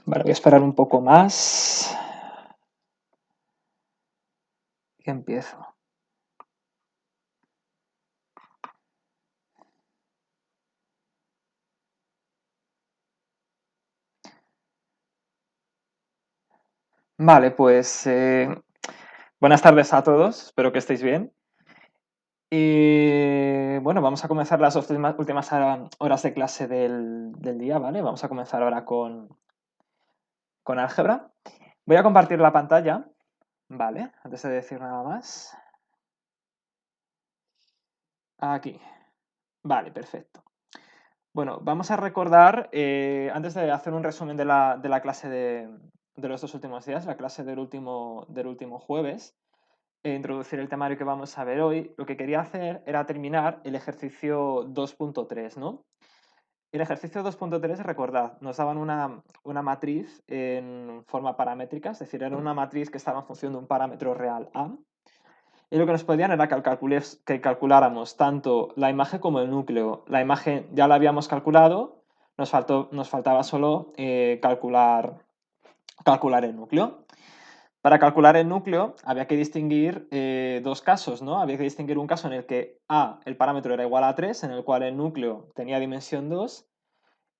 Vale, voy a esperar un poco más y empiezo. Vale, pues buenas tardes a todos, espero que estéis bien. Y bueno, vamos a comenzar las últimas horas de clase del día, ¿vale? Vamos a comenzar ahora con álgebra. Voy a compartir la pantalla, ¿vale? Antes de decir nada más. Aquí. Vale, perfecto. Bueno, vamos a recordar, antes de hacer un resumen de la clase de los 2 últimos días, la clase del último jueves, introducir el temario que vamos a ver hoy, lo que quería hacer era terminar el ejercicio 2.3, ¿no? El ejercicio 2.3, recordad, nos daban una matriz en forma paramétrica, es decir, era una matriz que estaba en función de un parámetro real A, y lo que nos pedían era que calculáramos tanto la imagen como el núcleo. La imagen ya la habíamos calculado, nos faltaba solo calcular el núcleo. Para calcular el núcleo había que distinguir dos casos, ¿no? Había que distinguir un caso en el que A, el parámetro era igual a 3, en el cual el núcleo tenía dimensión 2,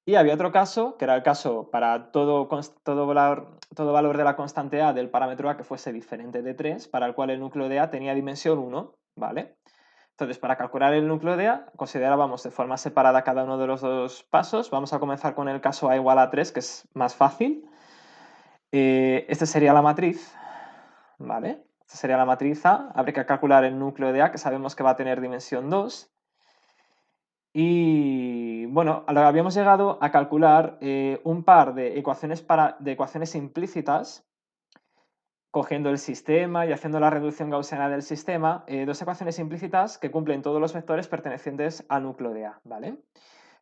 y había otro caso, que era el caso para todo valor de la constante A del parámetro A que fuese diferente de 3, para el cual el núcleo de A tenía dimensión 1, ¿vale? Entonces, para calcular el núcleo de A, considerábamos de forma separada cada uno de los dos pasos. Vamos a comenzar con el caso A igual a 3, que es más fácil. Esta sería la matriz, ¿vale? Esta sería la matriz A. Habría que calcular el núcleo de A, que sabemos que va a tener dimensión 2. Y bueno, habíamos llegado a calcular un par de ecuaciones implícitas, cogiendo el sistema y haciendo la reducción gaussiana del sistema, dos ecuaciones implícitas que cumplen todos los vectores pertenecientes al núcleo de A, ¿vale?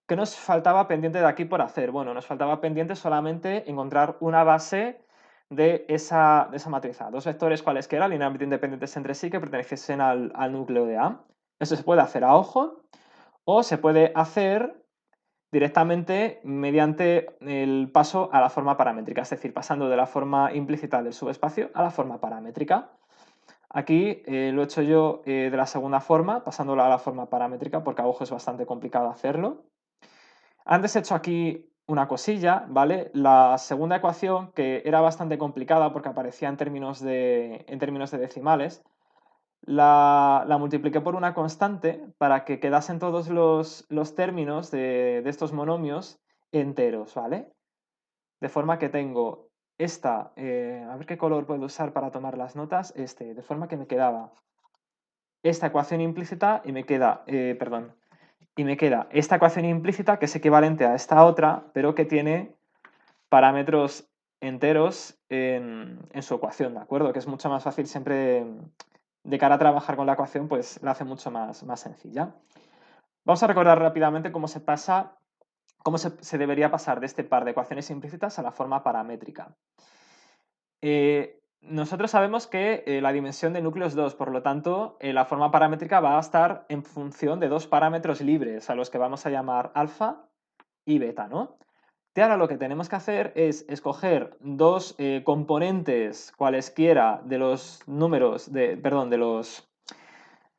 ¿Qué nos faltaba pendiente de aquí por hacer? Bueno, nos faltaba pendiente solamente encontrar una base de esa matriz A. Dos vectores cualesquiera, linealmente independientes entre sí, que perteneciesen al núcleo de A. Eso se puede hacer a ojo o se puede hacer directamente mediante el paso a la forma paramétrica, es decir, pasando de la forma implícita del subespacio a la forma paramétrica. Aquí lo he hecho yo de la segunda forma, pasándolo a la forma paramétrica, porque a ojo es bastante complicado hacerlo. Antes he hecho aquí una cosilla, ¿vale? La segunda ecuación, que era bastante complicada porque aparecía en términos de decimales, la multipliqué por una constante para que quedasen todos los términos de estos monomios enteros, ¿vale? De forma que tengo esta, a ver qué color puedo usar para tomar las notas, de forma que me quedaba esta ecuación implícita y me queda, perdón, y me queda esta ecuación implícita que es equivalente a esta otra, pero que tiene parámetros enteros en su ecuación, ¿de acuerdo? Que es mucho más fácil siempre, de cara a trabajar con la ecuación, pues la hace mucho más sencilla. Vamos a recordar rápidamente cómo se debería pasar de este par de ecuaciones implícitas a la forma paramétrica. Nosotros sabemos que la dimensión de núcleo es 2, por lo tanto, la forma paramétrica va a estar en función de dos parámetros libres, a los que vamos a llamar alfa y beta, ¿no? Y ahora lo que tenemos que hacer es escoger dos componentes cualesquiera de los números, de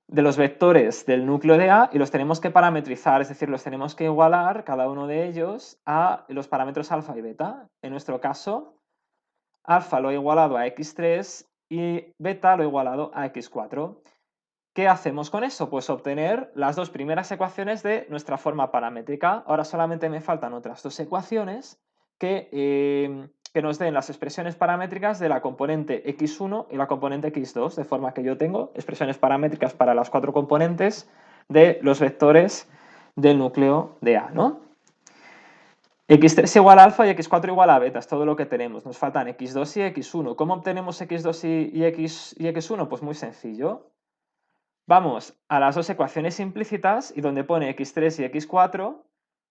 los vectores del núcleo de A y los tenemos que parametrizar, es decir, los tenemos que igualar cada uno de ellos a los parámetros alfa y beta. En nuestro caso, alfa lo he igualado a x3 y beta lo he igualado a x4. ¿Qué hacemos con eso? Pues obtener las dos primeras ecuaciones de nuestra forma paramétrica. Ahora solamente me faltan otras dos ecuaciones que nos den las expresiones paramétricas de la componente x1 y la componente x2, de forma que yo tengo expresiones paramétricas para las cuatro componentes de los vectores del núcleo de A, ¿no? x3 igual a alfa y x4 igual a beta, es todo lo que tenemos. Nos faltan x2 y x1. ¿Cómo obtenemos x2 y x1? Pues muy sencillo. Vamos a las dos ecuaciones implícitas y donde pone x3 y x4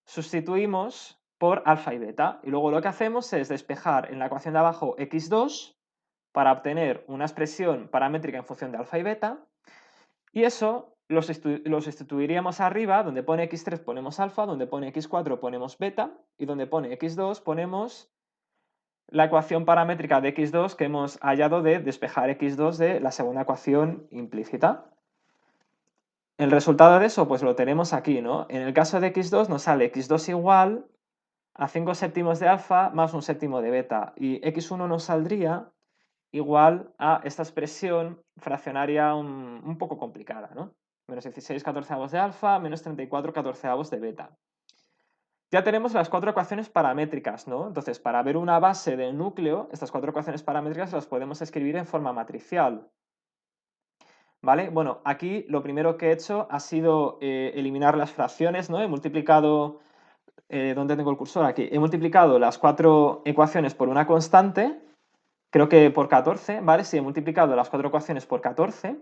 sustituimos por alfa y beta. Y luego lo que hacemos es despejar en la ecuación de abajo x2 para obtener una expresión paramétrica en función de alfa y beta. Y eso lo sustituiríamos arriba, donde pone x3 ponemos alfa, donde pone x4 ponemos beta y donde pone x2 ponemos la ecuación paramétrica de x2 que hemos hallado de despejar x2 de la segunda ecuación implícita. El resultado de eso, pues lo tenemos aquí, ¿no? En el caso de x2 nos sale x2 igual a 5 séptimos de alfa más un séptimo de beta. Y x1 nos saldría igual a esta expresión fraccionaria un poco complicada, ¿no? Menos 16 catorceavos de alfa, menos 34 catorceavos de beta. Ya tenemos las cuatro ecuaciones paramétricas, ¿no? Entonces, para ver una base del núcleo, estas cuatro ecuaciones paramétricas las podemos escribir en forma matricial. ¿Vale? Bueno, aquí lo primero que he hecho ha sido eliminar las fracciones, ¿no? He multiplicado, ¿dónde tengo el cursor? Aquí. He multiplicado las cuatro ecuaciones por una constante, creo que por 14, ¿vale? Sí, he multiplicado las cuatro ecuaciones por 14,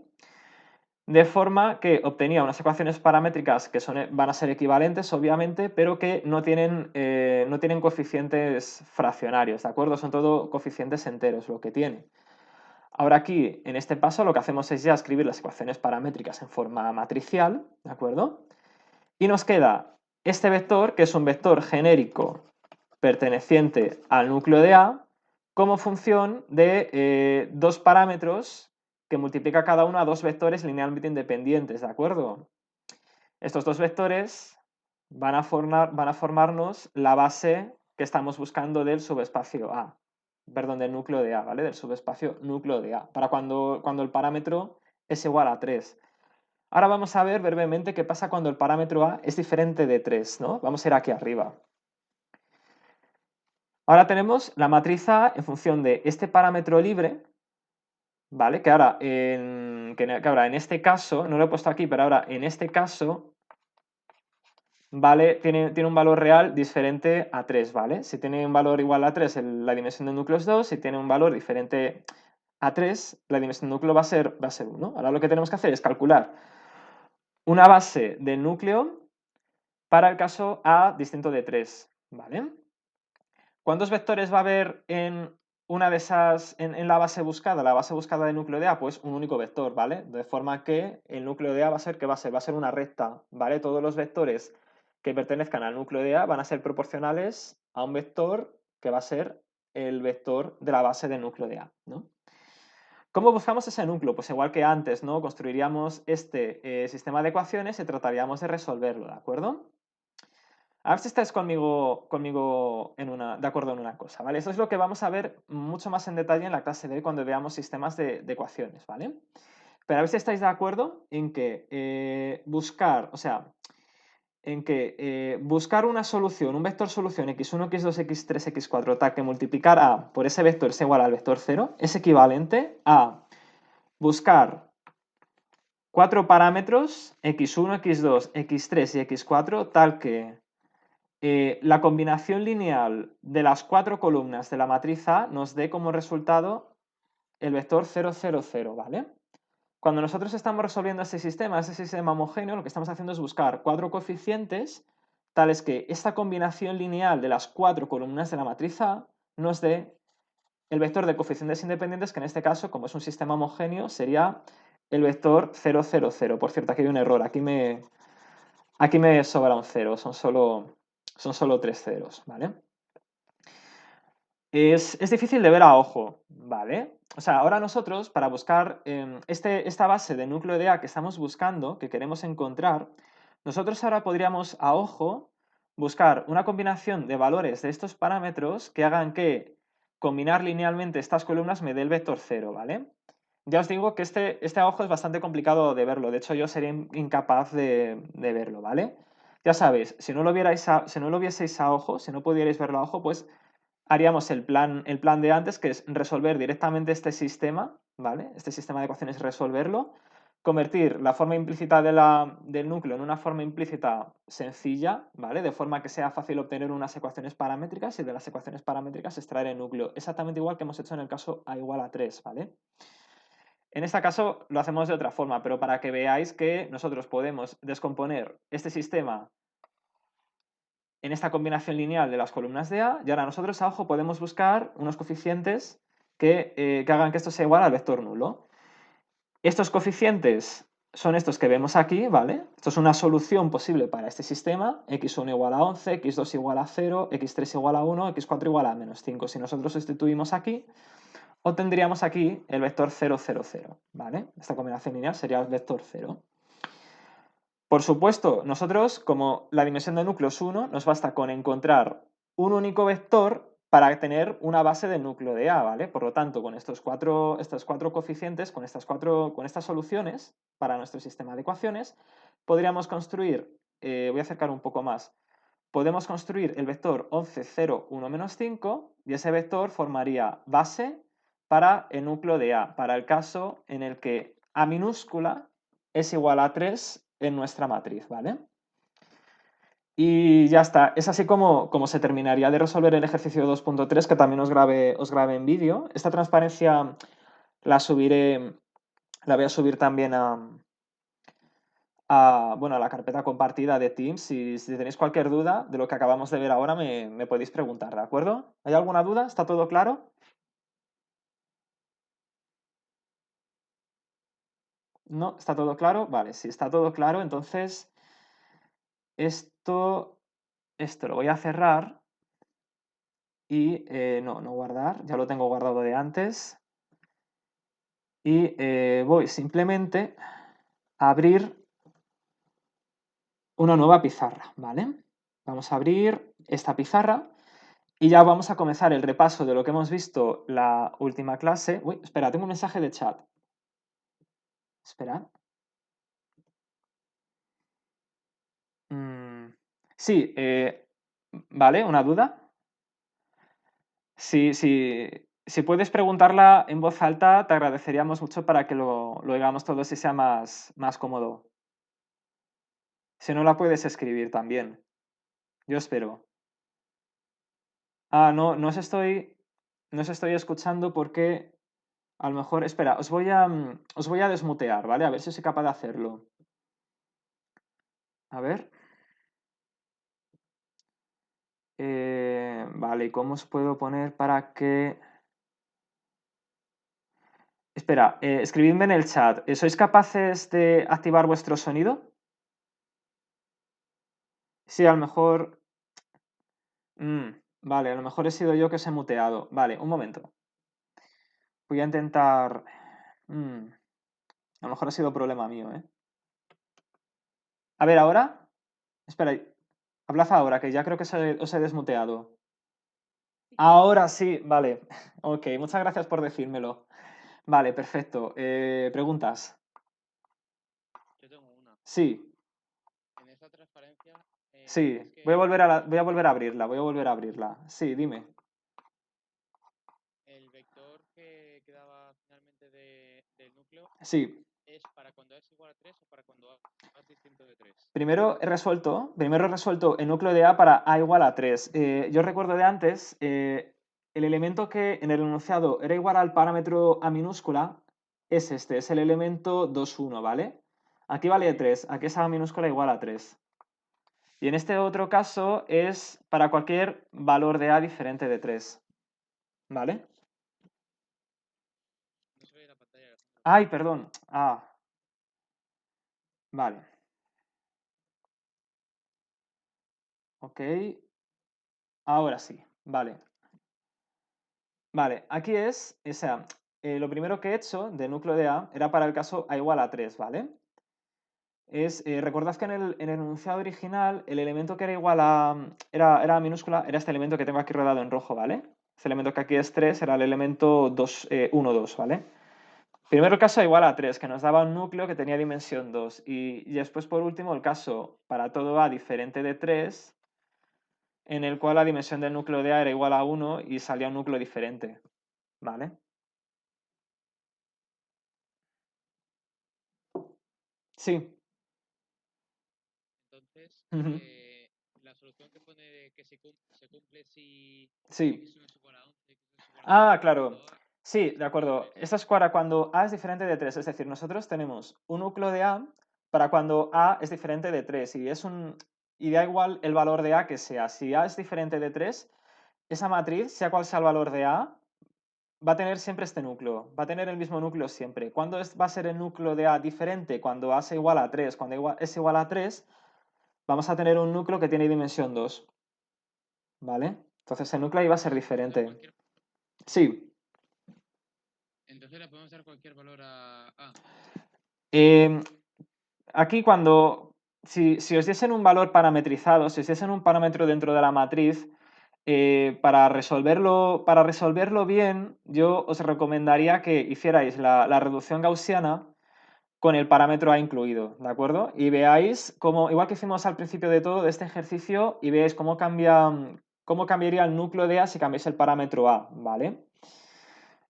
de forma que obtenía unas ecuaciones paramétricas que van a ser equivalentes, obviamente, pero que no tienen coeficientes fraccionarios, ¿de acuerdo? Son todo coeficientes enteros lo que tiene. Ahora aquí, en este paso, lo que hacemos es ya escribir las ecuaciones paramétricas en forma matricial, ¿de acuerdo? Y nos queda este vector, que es un vector genérico perteneciente al núcleo de A, como función de dos parámetros que multiplica cada uno a dos vectores linealmente independientes, ¿de acuerdo? Estos dos vectores van a formarnos la base que estamos buscando del subespacio A, perdón, del núcleo de A, ¿vale? Del subespacio núcleo de A, para cuando el parámetro es igual a 3. Ahora vamos a ver brevemente qué pasa cuando el parámetro A es diferente de 3, ¿no? Vamos a ir aquí arriba. Ahora tenemos la matriz A en función de este parámetro libre, ¿vale? Que ahora en este caso, no lo he puesto aquí, pero ahora en este caso, ¿vale? Tiene un valor real diferente a 3, ¿vale? Si tiene un valor igual a 3, la dimensión del núcleo es 2, si tiene un valor diferente a 3, la dimensión del núcleo va a ser 1. Ahora lo que tenemos que hacer es calcular una base del núcleo para el caso A distinto de 3, ¿vale? ¿Cuántos vectores va a haber en una de esas, en la base buscada del núcleo de A? Pues un único vector, ¿vale? De forma que el núcleo de A va a ser, ¿qué va a ser? Va a ser una recta, ¿vale? Todos los vectores que pertenezcan al núcleo de A van a ser proporcionales a un vector que va a ser el vector de la base del núcleo de A, ¿no? ¿Cómo buscamos ese núcleo? Pues igual que antes, ¿no? Construiríamos este sistema de ecuaciones y trataríamos de resolverlo, ¿de acuerdo? A ver si estáis conmigo de acuerdo en una cosa, ¿vale? Eso es lo que vamos a ver mucho más en detalle en la clase de hoy cuando veamos sistemas de ecuaciones, ¿vale? Pero a ver si estáis de acuerdo en que buscar una solución, un vector solución x1, x2, x3, x4, tal que multiplicar a por ese vector es igual al vector 0, es equivalente a buscar cuatro parámetros x1, x2, x3 y x4 tal que la combinación lineal de las cuatro columnas de la matriz A nos dé como resultado el vector 0, 0, 0, ¿vale? Cuando nosotros estamos resolviendo este sistema homogéneo, lo que estamos haciendo es buscar cuatro coeficientes tales que esta combinación lineal de las cuatro columnas de la matriz A nos dé el vector de coeficientes independientes, que en este caso, como es un sistema homogéneo, sería el vector 0, 0, 0. Por cierto, aquí hay un error, aquí me sobra un 0, son solo 3 ceros, ¿vale? Es difícil de ver a ojo, ¿vale? O sea, ahora nosotros, para buscar esta base de núcleo de A que estamos buscando, que queremos encontrar, nosotros ahora podríamos a ojo buscar una combinación de valores de estos parámetros que hagan que combinar linealmente estas columnas me dé el vector 0, ¿vale? Ya os digo que este a ojo es bastante complicado de verlo, de hecho yo sería incapaz de verlo, ¿vale? Ya sabéis, si no lo vieseis a ojo, si no pudierais verlo a ojo, pues haríamos el plan de antes, que es resolver directamente este sistema, ¿vale? Este sistema de ecuaciones, resolverlo, convertir la forma implícita del núcleo en una forma implícita sencilla, ¿vale? De forma que sea fácil obtener unas ecuaciones paramétricas y de las ecuaciones paramétricas extraer el núcleo. Exactamente igual que hemos hecho en el caso A igual a 3, ¿vale? En este caso lo hacemos de otra forma, pero para que veáis que nosotros podemos descomponer este sistema en esta combinación lineal de las columnas de A, y ahora nosotros a ojo podemos buscar unos coeficientes que hagan que esto sea igual al vector nulo. Estos coeficientes son estos que vemos aquí, ¿vale? Esto es una solución posible para este sistema, x1 igual a 11, x2 igual a 0, x3 igual a 1, x4 igual a menos 5. Si nosotros sustituimos aquí, obtendríamos aquí el vector 0, 0, 0, ¿vale? Esta combinación lineal sería el vector 0. Por supuesto, nosotros, como la dimensión del núcleo es 1, nos basta con encontrar un único vector para tener una base del núcleo de A, ¿vale? Por lo tanto, con estos cuatro coeficientes, con estas soluciones para nuestro sistema de ecuaciones, podríamos construir, voy a acercar un poco más, podemos construir el vector 11, 0, 1, menos 5 y ese vector formaría base para el núcleo de A, para el caso en el que A minúscula es igual a 3 en nuestra matriz, ¿vale? Y ya está, es así como se terminaría de resolver el ejercicio 2.3, que también os grabé en vídeo. Esta transparencia la subiré, la voy a subir también bueno, a la carpeta compartida de Teams. Si tenéis cualquier duda de lo que acabamos de ver ahora, me podéis preguntar, ¿de acuerdo? ¿Hay alguna duda? ¿Está todo claro? ¿No? ¿Está todo claro? Vale, si está todo claro, entonces esto lo voy a cerrar y no guardar, ya lo tengo guardado de antes. Y voy simplemente a abrir una nueva pizarra, ¿vale? Vamos a abrir esta pizarra y ya vamos a comenzar el repaso de lo que hemos visto la última clase. Uy, espera, tengo un mensaje de chat. Espera. Sí, vale, ¿una duda? Si puedes preguntarla en voz alta, te agradeceríamos mucho para que lo oigamos todos y sea más cómodo. Si no, la puedes escribir también. Yo espero. Ah, no os estoy escuchando porque a lo mejor, espera, os voy a desmutear, ¿vale? A ver si soy capaz de hacerlo. A ver. Vale, ¿y cómo os puedo poner para que... Espera, escribidme en el chat. ¿Sois capaces de activar vuestro sonido? Sí, a lo mejor... vale, a lo mejor he sido yo que os he muteado. Vale, un momento. Voy a intentar... a lo mejor ha sido problema mío, ¿eh? A ver, ¿ahora? Espera, hablad ahora, que ya creo que os he desmuteado. Ahora sí, vale. Ok, muchas gracias por decírmelo. Vale, perfecto. ¿Preguntas? Yo tengo una. Sí, En esta transparencia, sí. es que Voy a volver a abrirla, voy a volver a abrirla. Sí, dime. el vector que quedaba finalmente del núcleo Sí. es para cuando A es igual a 3 o para cuando A es distinto de 3. Primero he resuelto el núcleo de A para A igual a 3. Yo recuerdo de antes, el elemento que en el enunciado era igual al parámetro A minúscula es este, es el elemento 2, 1, ¿vale? Aquí vale 3, aquí es A minúscula igual a 3. Y en este otro caso es para cualquier valor de A diferente de 3, ¿vale? No se ve la pantalla, Alejandro. Ay, perdón. Vale. Ok. Ahora sí, vale. Vale, aquí o sea, lo primero que he hecho de núcleo de A era para el caso A igual a 3, ¿vale? Recordad que en el enunciado original el elemento que era igual a, era A minúscula, era este elemento que tengo aquí rodado en rojo, ¿vale? Este elemento que aquí es 3 era el elemento 2, 1, 2, ¿vale? Primero el caso A igual a 3, que nos daba un núcleo que tenía dimensión 2. Y después, por último, el caso para todo A diferente de 3, en el cual la dimensión del núcleo de A era igual a 1 y salía un núcleo diferente, ¿vale? Sí. Entonces, Ujú. la solución que pone de que se cumple si Sí. x1 es igual a 11, x2 es igual a 0, para Claro. cuando A Sí, es de igual a acuerdo. 3. Esto es para cuando A es diferente de 3. Es decir, nosotros tenemos un núcleo de A para cuando A es diferente de 3. Y da igual el valor de A que sea. Si A es diferente de 3, esa matriz, sea cual sea el valor de A, va a tener siempre este núcleo, va a tener el mismo núcleo siempre. ¿Cuándo va a ser el núcleo de A diferente? Cuando A es igual a 3. Cuando es igual a 3, vamos a tener un núcleo que tiene dimensión 2. ¿Vale? Entonces el núcleo ahí va a ser diferente. Sí. Entonces le podemos dar cualquier valor a A. Aquí si os diesen un valor parametrizado, si os diesen un parámetro dentro de la matriz, para resolverlo bien, yo os recomendaría que hicierais la reducción gaussiana con el parámetro A incluido, ¿de acuerdo? Y veáis cómo, igual que hicimos al principio de todo de este ejercicio, y veáis cómo cambiaría el núcleo de A si cambiáis el parámetro A, ¿vale?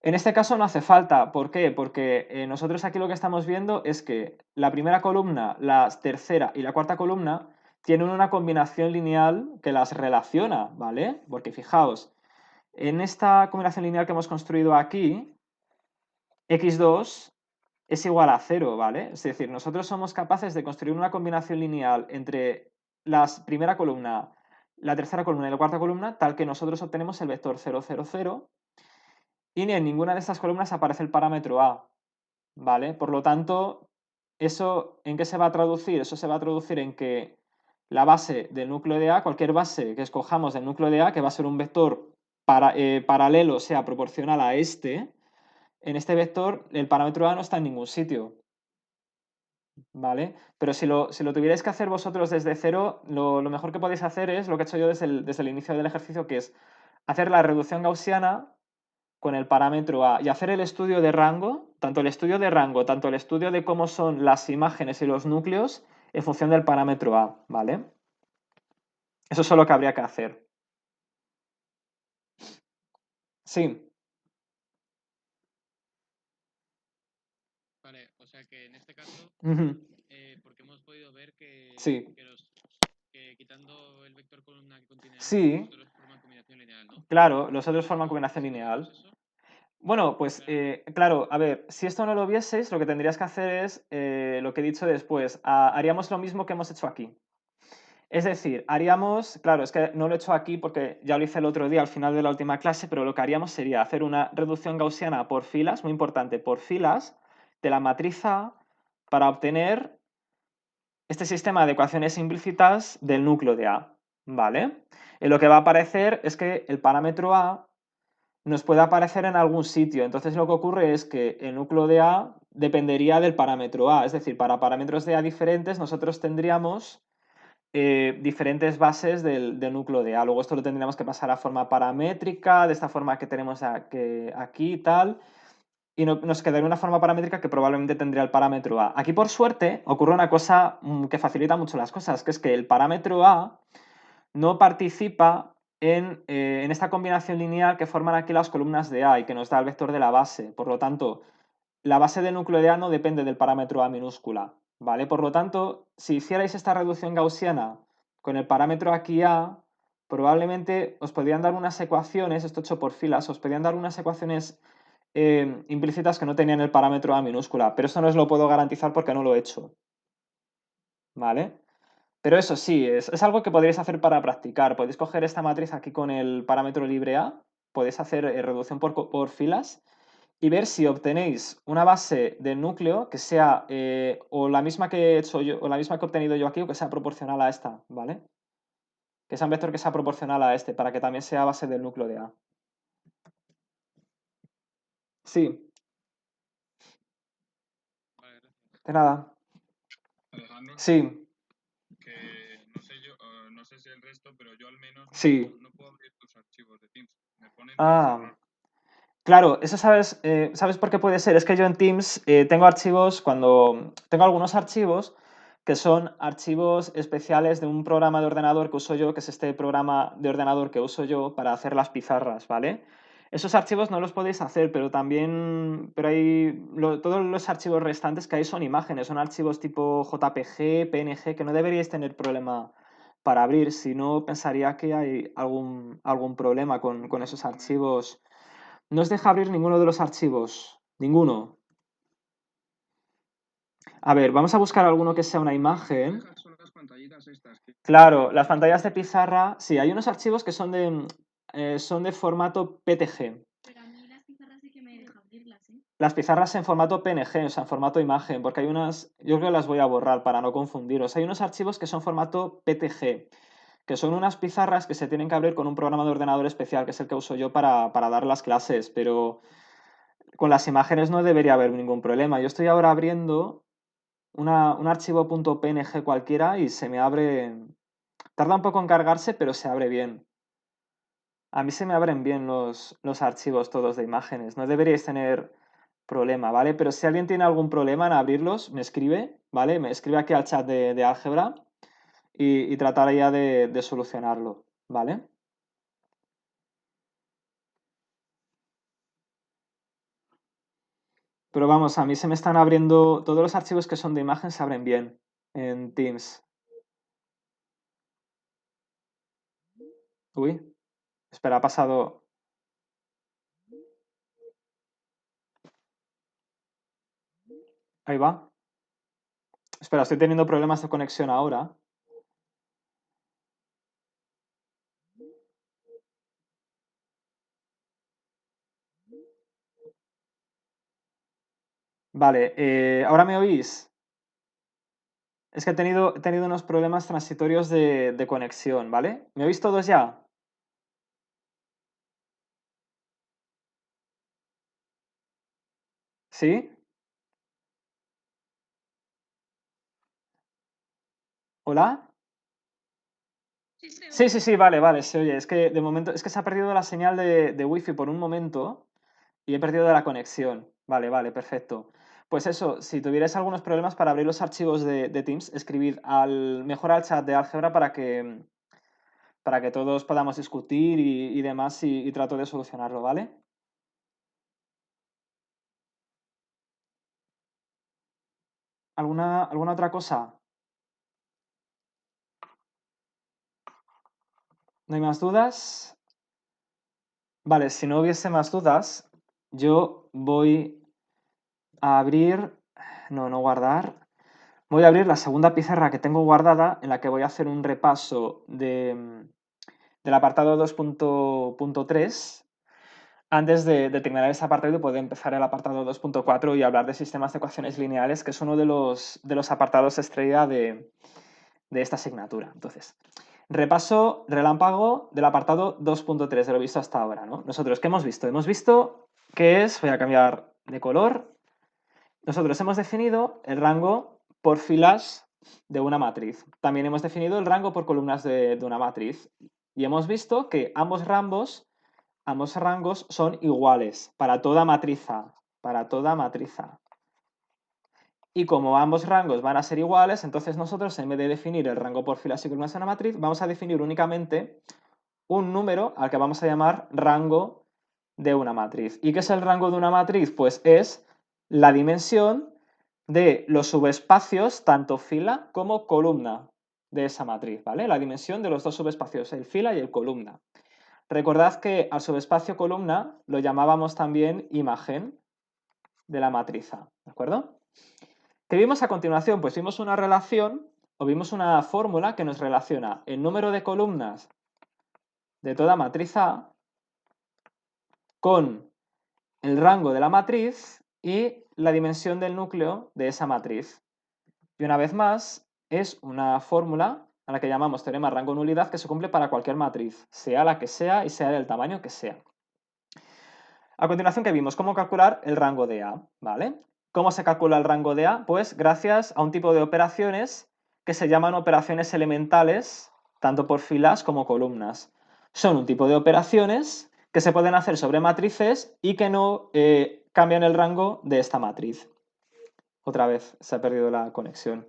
En este caso no hace falta. ¿Por qué? Porque nosotros aquí lo que estamos viendo es que la primera columna, la tercera y la cuarta columna tienen una combinación lineal que las relaciona, ¿vale? Porque fijaos, en esta combinación lineal que hemos construido aquí, x2 es igual a 0, ¿vale? Es decir, nosotros somos capaces de construir una combinación lineal entre la primera columna, la tercera columna y la cuarta columna, tal que nosotros obtenemos el vector 0, 0, 0, y ni en ninguna de estas columnas aparece el parámetro A, ¿vale? Por lo tanto, ¿eso en qué se va a traducir? Eso se va a traducir en que la base del núcleo de A, cualquier base que escojamos del núcleo de A, que va a ser un vector paralelo, o sea, proporcional a este, en este vector el parámetro A no está en ningún sitio, ¿vale? Pero si lo tuvierais que hacer vosotros desde cero, lo mejor que podéis hacer es lo que he hecho yo desde el inicio del ejercicio, que es hacer la reducción gaussiana con el parámetro A y hacer el estudio de rango, tanto el estudio de rango, tanto el estudio de cómo son las imágenes y los núcleos en función del parámetro A, ¿vale? Eso es lo que habría que hacer. Sí. Vale, o sea que en este caso, Ujú. porque hemos podido ver que, Sí. que quitando el vector columna que contiene A, Sí, los otros forman combinación lineal, ¿no? claro, los otros forman ¿Cómo combinación descubrimos lineal. eso? Bueno, pues Claro. claro, a ver, si esto no lo vieseis, lo que tendrías que hacer es lo que he dicho después. Haríamos lo mismo que hemos hecho aquí. Es decir, haríamos, claro, es que no lo he hecho aquí porque ya lo hice el otro día al final de la última clase, pero lo que haríamos sería hacer una reducción gaussiana por filas, muy importante, por filas de la matriz A para obtener este sistema de ecuaciones implícitas del núcleo de A, ¿vale? Y lo que va a aparecer es que el parámetro A nos puede aparecer en algún sitio. Entonces lo que ocurre es que el núcleo de A dependería del parámetro A, es decir, para parámetros de A diferentes nosotros tendríamos diferentes bases del núcleo de A. Luego esto lo tendríamos que pasar a forma paramétrica, de esta forma que tenemos aquí y tal, y nos quedaría una forma paramétrica que probablemente tendría el parámetro A. Aquí, por suerte, ocurre una cosa que facilita mucho las cosas, que es que el parámetro A no participa en esta combinación lineal que forman aquí las columnas de A y que nos da el vector de la base. Por lo tanto, la base del núcleo de A no depende del parámetro A minúscula, ¿vale? Por lo tanto, si hicierais esta reducción gaussiana con el parámetro aquí A, probablemente os podrían dar unas ecuaciones, esto hecho por filas, os podrían dar unas ecuaciones implícitas que no tenían el parámetro A minúscula, pero eso no os lo puedo garantizar porque no lo he hecho, ¿vale? Pero eso sí, es algo que podréis hacer para practicar. Podéis coger esta matriz aquí con el parámetro libre A, podéis hacer reducción por filas y ver si obtenéis una base del núcleo que sea o la misma que he hecho yo, o la misma que he obtenido yo aquí, o que sea proporcional a esta, ¿vale? Que sea un vector que sea proporcional a este, para que también sea base del núcleo de A. Sí, Vale, gracias. de nada. Alejandro, Sí, que no sé yo, no sé si el resto, pero yo al menos sí. no puedo abrir tus archivos de Teams. Me ponen todos Ah, error. claro, eso ¿sabes por qué puede ser? Es que yo en Teams tengo archivos, tengo algunos archivos que son archivos especiales de un programa de ordenador que uso yo, que es este programa de ordenador que uso yo para hacer las pizarras, ¿vale? Esos archivos no los podéis hacer, pero también, todos los archivos restantes que hay son imágenes, son archivos tipo JPG, PNG, que no deberíais tener problema para abrir, si no pensaría que hay algún problema con esos archivos. No os deja abrir ninguno de los archivos. Ninguno. A ver, vamos a buscar alguno que sea una imagen. Dejas solo las pantallitas estas. Claro, las pantallas de pizarra. Sí, hay unos archivos que son de formato PTG. Pero a mí las pizarras las pizarras en formato PNG, o sea, en formato imagen, porque hay unas, yo creo que las voy a borrar para no confundiros. Hay unos archivos que son formato PTG, que son unas pizarras que se tienen que abrir con un programa de ordenador especial, que es el que uso yo para dar las clases, pero con las imágenes no debería haber ningún problema. Yo estoy ahora abriendo un archivo .png cualquiera y se me abre... Tarda un poco en cargarse, pero se abre bien. A mí se me abren bien los archivos todos de imágenes. No deberíais tener problema, ¿vale? Pero si alguien tiene algún problema en abrirlos, me escribe, ¿vale? Me escribe aquí al chat de álgebra y trataría de solucionarlo, ¿vale? Pero vamos, a mí se me están abriendo... Todos los archivos que son de imagen se abren bien en Teams. Uy, espera, ha pasado... Ahí va. Espera, estoy teniendo problemas de conexión ahora. Vale, ¿ahora me oís? Es que he tenido unos problemas transitorios de conexión, ¿vale? ¿Me oís todos ya? ¿Sí? ¿Hola? Sí, vale, se oye. Es que de momento, es que se ha perdido la señal de wifi por un momento y he perdido la conexión. Vale, perfecto. Pues eso, si tuvierais algunos problemas para abrir los archivos de Teams, escribid mejor al chat de álgebra para que todos podamos discutir y demás y trato de solucionarlo, ¿vale? ¿Alguna otra cosa? ¿No hay más dudas? Vale, si no hubiese más dudas, yo voy a abrir... No guardar. Voy a abrir la segunda pizarra que tengo guardada en la que voy a hacer un repaso del apartado 2.3 antes de terminar ese apartado y poder empezar el apartado 2.4 y hablar de sistemas de ecuaciones lineales, que es uno de los apartados estrella de esta asignatura. Entonces, repaso relámpago del apartado 2.3 de lo visto hasta ahora, ¿no? Nosotros, ¿qué hemos visto? Hemos visto que es, voy a cambiar de color, nosotros hemos definido el rango por filas de una matriz. También hemos definido el rango por columnas de una matriz. Y hemos visto que ambos rangos son iguales para toda matriz A. Para toda matriz A. Y como ambos rangos van a ser iguales, entonces nosotros, en vez de definir el rango por filas y columnas de una matriz, vamos a definir únicamente un número al que vamos a llamar rango de una matriz. ¿Y qué es el rango de una matriz? Pues es la dimensión de los subespacios, tanto fila como columna de esa matriz, ¿vale? La dimensión de los dos subespacios, el fila y el columna. Recordad que al subespacio columna lo llamábamos también imagen de la matriz A, ¿de acuerdo? ¿Qué vimos a continuación? Pues vimos una relación o vimos una fórmula que nos relaciona el número de columnas de toda matriz A con el rango de la matriz y la dimensión del núcleo de esa matriz. Y una vez más, es una fórmula a la que llamamos teorema rango-nulidad que se cumple para cualquier matriz, sea la que sea y sea del tamaño que sea. A continuación, ¿qué vimos? Cómo calcular el rango de A, ¿vale? ¿Cómo se calcula el rango de A? Pues gracias a un tipo de operaciones que se llaman operaciones elementales, tanto por filas como columnas. Son un tipo de operaciones que se pueden hacer sobre matrices y que no cambian el rango de esta matriz. Otra vez se ha perdido la conexión.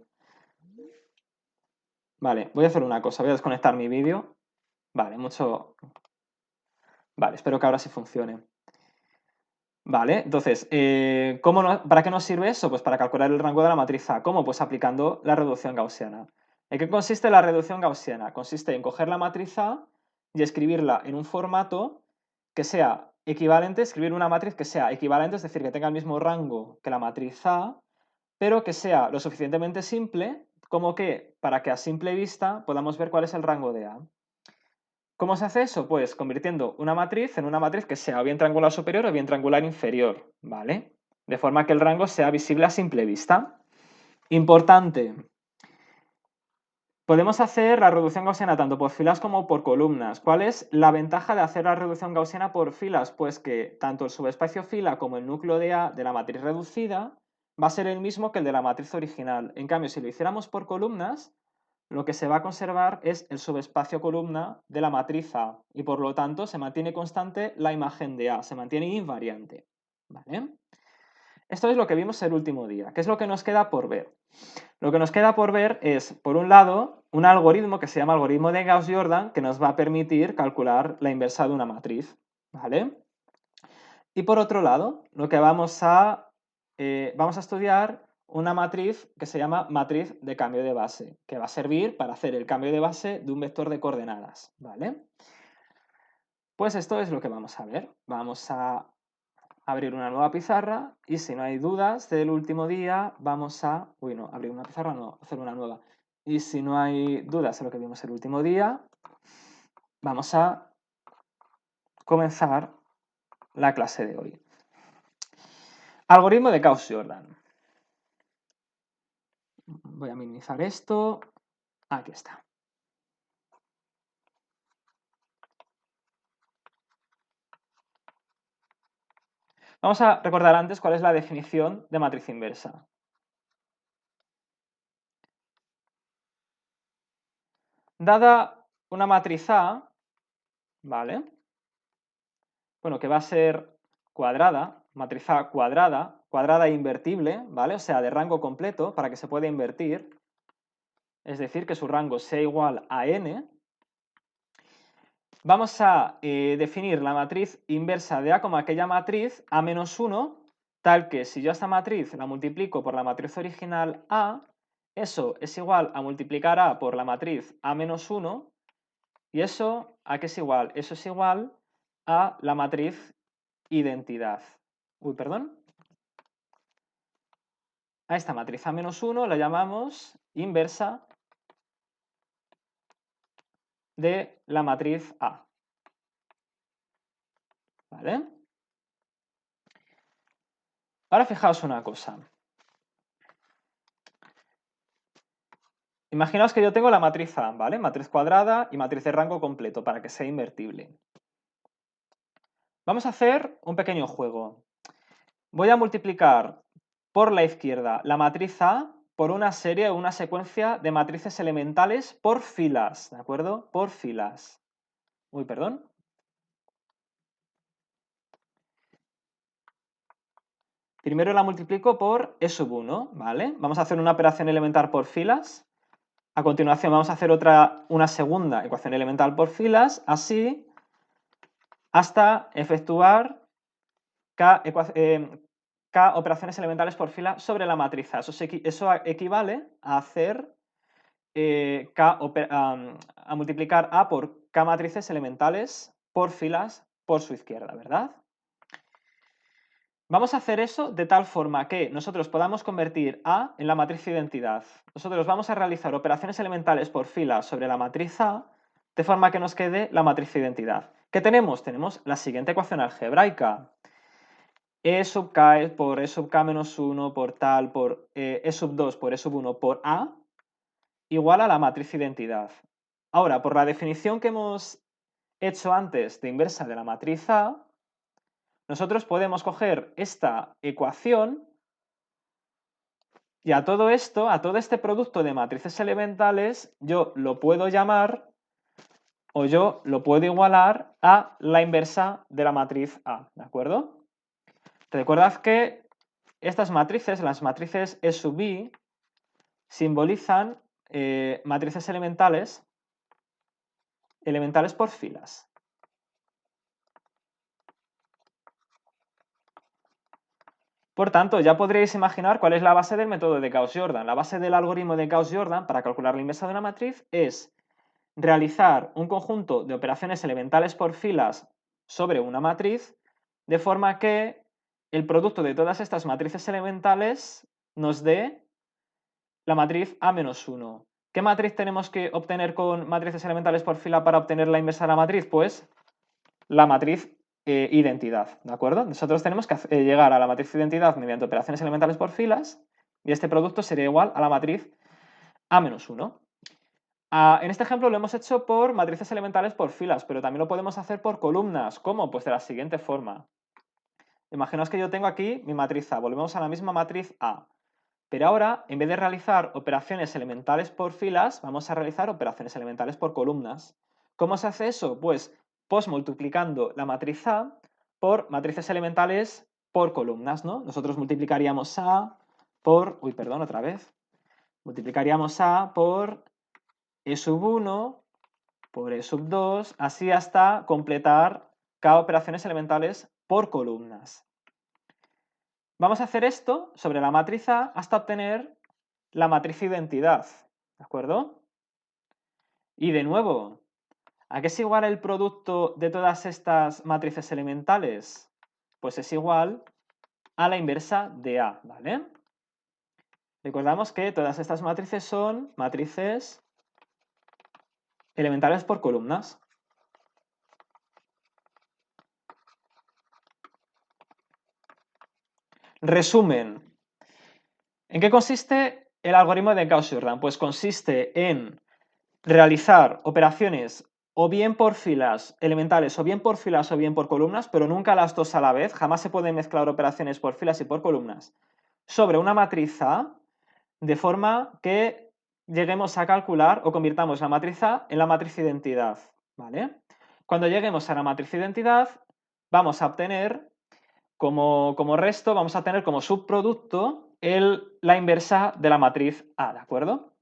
Vale, voy a hacer una cosa, voy a desconectar mi vídeo. Vale, Vale, espero que ahora sí funcione. Vale, entonces, ¿para qué nos sirve eso? Pues para calcular el rango de la matriz A. ¿Cómo? Pues aplicando la reducción gaussiana. ¿En qué consiste la reducción gaussiana? Consiste en coger la matriz A y escribirla en un formato que sea equivalente, escribir una matriz que sea equivalente, es decir, que tenga el mismo rango que la matriz A, pero que sea lo suficientemente simple como que para que a simple vista podamos ver cuál es el rango de A. ¿Cómo se hace eso? Pues convirtiendo una matriz en una matriz que sea o bien triangular superior o bien triangular inferior, ¿vale? de forma que el rango sea visible a simple vista. Importante, podemos hacer la reducción gaussiana tanto por filas como por columnas. ¿Cuál es la ventaja de hacer la reducción gaussiana por filas? Pues que tanto el subespacio fila como el núcleo de A de la matriz reducida va a ser el mismo que el de la matriz original. En cambio, si lo hiciéramos por columnas, lo que se va a conservar es el subespacio columna de la matriz A y por lo tanto se mantiene constante la imagen de A, se mantiene invariante. ¿Vale? Esto es lo que vimos el último día. ¿Qué es lo que nos queda por ver? Lo que nos queda por ver es, por un lado, un algoritmo que se llama algoritmo de Gauss-Jordan que nos va a permitir calcular la inversa de una matriz. ¿Vale? Y por otro lado, lo que vamos a estudiar una matriz que se llama matriz de cambio de base, que va a servir para hacer el cambio de base de un vector de coordenadas, ¿vale? Pues esto es lo que vamos a ver. Vamos a abrir una nueva pizarra y si no hay dudas del último día, vamos a... Uy, no, abrir una pizarra no, hacer una nueva. Y si no hay dudas de lo que vimos el último día, vamos a comenzar la clase de hoy. Algoritmo de Gauss-Jordan. Voy a minimizar esto. Aquí está. Vamos a recordar antes cuál es la definición de matriz inversa. Dada una matriz A, ¿vale? Bueno, que va a ser cuadrada, matriz A cuadrada, cuadrada e invertible, ¿vale? O sea, de rango completo para que se pueda invertir. Es decir, que su rango sea igual a n. Vamos a definir la matriz inversa de A como aquella matriz A menos 1, tal que si yo esta matriz la multiplico por la matriz original A, eso es igual a multiplicar A por la matriz A menos 1, y eso, ¿a qué es igual? Eso es igual a la matriz identidad. Uy, perdón. A esta matriz A menos 1 la llamamos inversa de la matriz A. ¿Vale? Ahora fijaos una cosa. Imaginaos que yo tengo la matriz A, ¿vale? Matriz cuadrada y matriz de rango completo para que sea invertible. Vamos a hacer un pequeño juego. Voy a multiplicar por la izquierda la matriz A por una serie o una secuencia de matrices elementales por filas, ¿de acuerdo? Por filas. Uy, perdón. Primero la multiplico por E sub 1, ¿vale? Vamos a hacer una operación elemental por filas. A continuación vamos a hacer una segunda ecuación elemental por filas, así hasta efectuar K operaciones elementales por fila sobre la matriz A. Eso equivale a hacer a multiplicar A por K matrices elementales por filas por su izquierda, ¿verdad? Vamos a hacer eso de tal forma que nosotros podamos convertir A en la matriz identidad. Nosotros vamos a realizar operaciones elementales por fila sobre la matriz A de forma que nos quede la matriz identidad. ¿Qué tenemos? Tenemos la siguiente ecuación algebraica. E sub K por E sub K menos 1 por tal por E sub 2 por E sub 1 por A igual a la matriz identidad. Ahora, por la definición que hemos hecho antes de inversa de la matriz A, nosotros podemos coger esta ecuación y a todo esto, a todo este producto de matrices elementales, yo lo puedo llamar o yo lo puedo igualar a la inversa de la matriz A, ¿de acuerdo? Recordad que estas matrices, las matrices E sub I, simbolizan matrices elementales por filas. Por tanto, ya podréis imaginar cuál es la base del método de Gauss-Jordan. La base del algoritmo de Gauss-Jordan para calcular la inversa de una matriz es realizar un conjunto de operaciones elementales por filas sobre una matriz, de forma que el producto de todas estas matrices elementales nos dé la matriz A-1. ¿Qué matriz tenemos que obtener con matrices elementales por fila para obtener la inversa de la matriz? Pues la matriz identidad, ¿de acuerdo? Nosotros tenemos que llegar a la matriz identidad mediante operaciones elementales por filas y este producto sería igual a la matriz A-1. En este ejemplo lo hemos hecho por matrices elementales por filas, pero también lo podemos hacer por columnas. ¿Cómo? Pues de la siguiente forma. Imaginaos que yo tengo aquí mi matriz A, volvemos a la misma matriz A. Pero ahora, en vez de realizar operaciones elementales por filas, vamos a realizar operaciones elementales por columnas. ¿Cómo se hace eso? Pues multiplicando la matriz A por matrices elementales por columnas, ¿no? Nosotros multiplicaríamos A por... Uy, perdón, otra vez. Multiplicaríamos A por E1, por E2, así hasta completar cada operaciones elementales por columnas. Vamos a hacer esto sobre la matriz A hasta obtener la matriz identidad, ¿de acuerdo? Y de nuevo, ¿a qué es igual el producto de todas estas matrices elementales? Pues es igual a la inversa de A, ¿vale? Recordamos que todas estas matrices son matrices elementales por columnas. Resumen. ¿En qué consiste el algoritmo de Gauss-Jordan? Pues consiste en realizar operaciones o bien por filas elementales, o bien por filas o bien por columnas, pero nunca las dos a la vez. Jamás se pueden mezclar operaciones por filas y por columnas sobre una matriz A, de forma que lleguemos a calcular o convirtamos la matriz A en la matriz identidad, ¿vale? Cuando lleguemos a la matriz identidad, vamos a obtener como resto, vamos a tener como subproducto la inversa de la matriz A, ¿de acuerdo?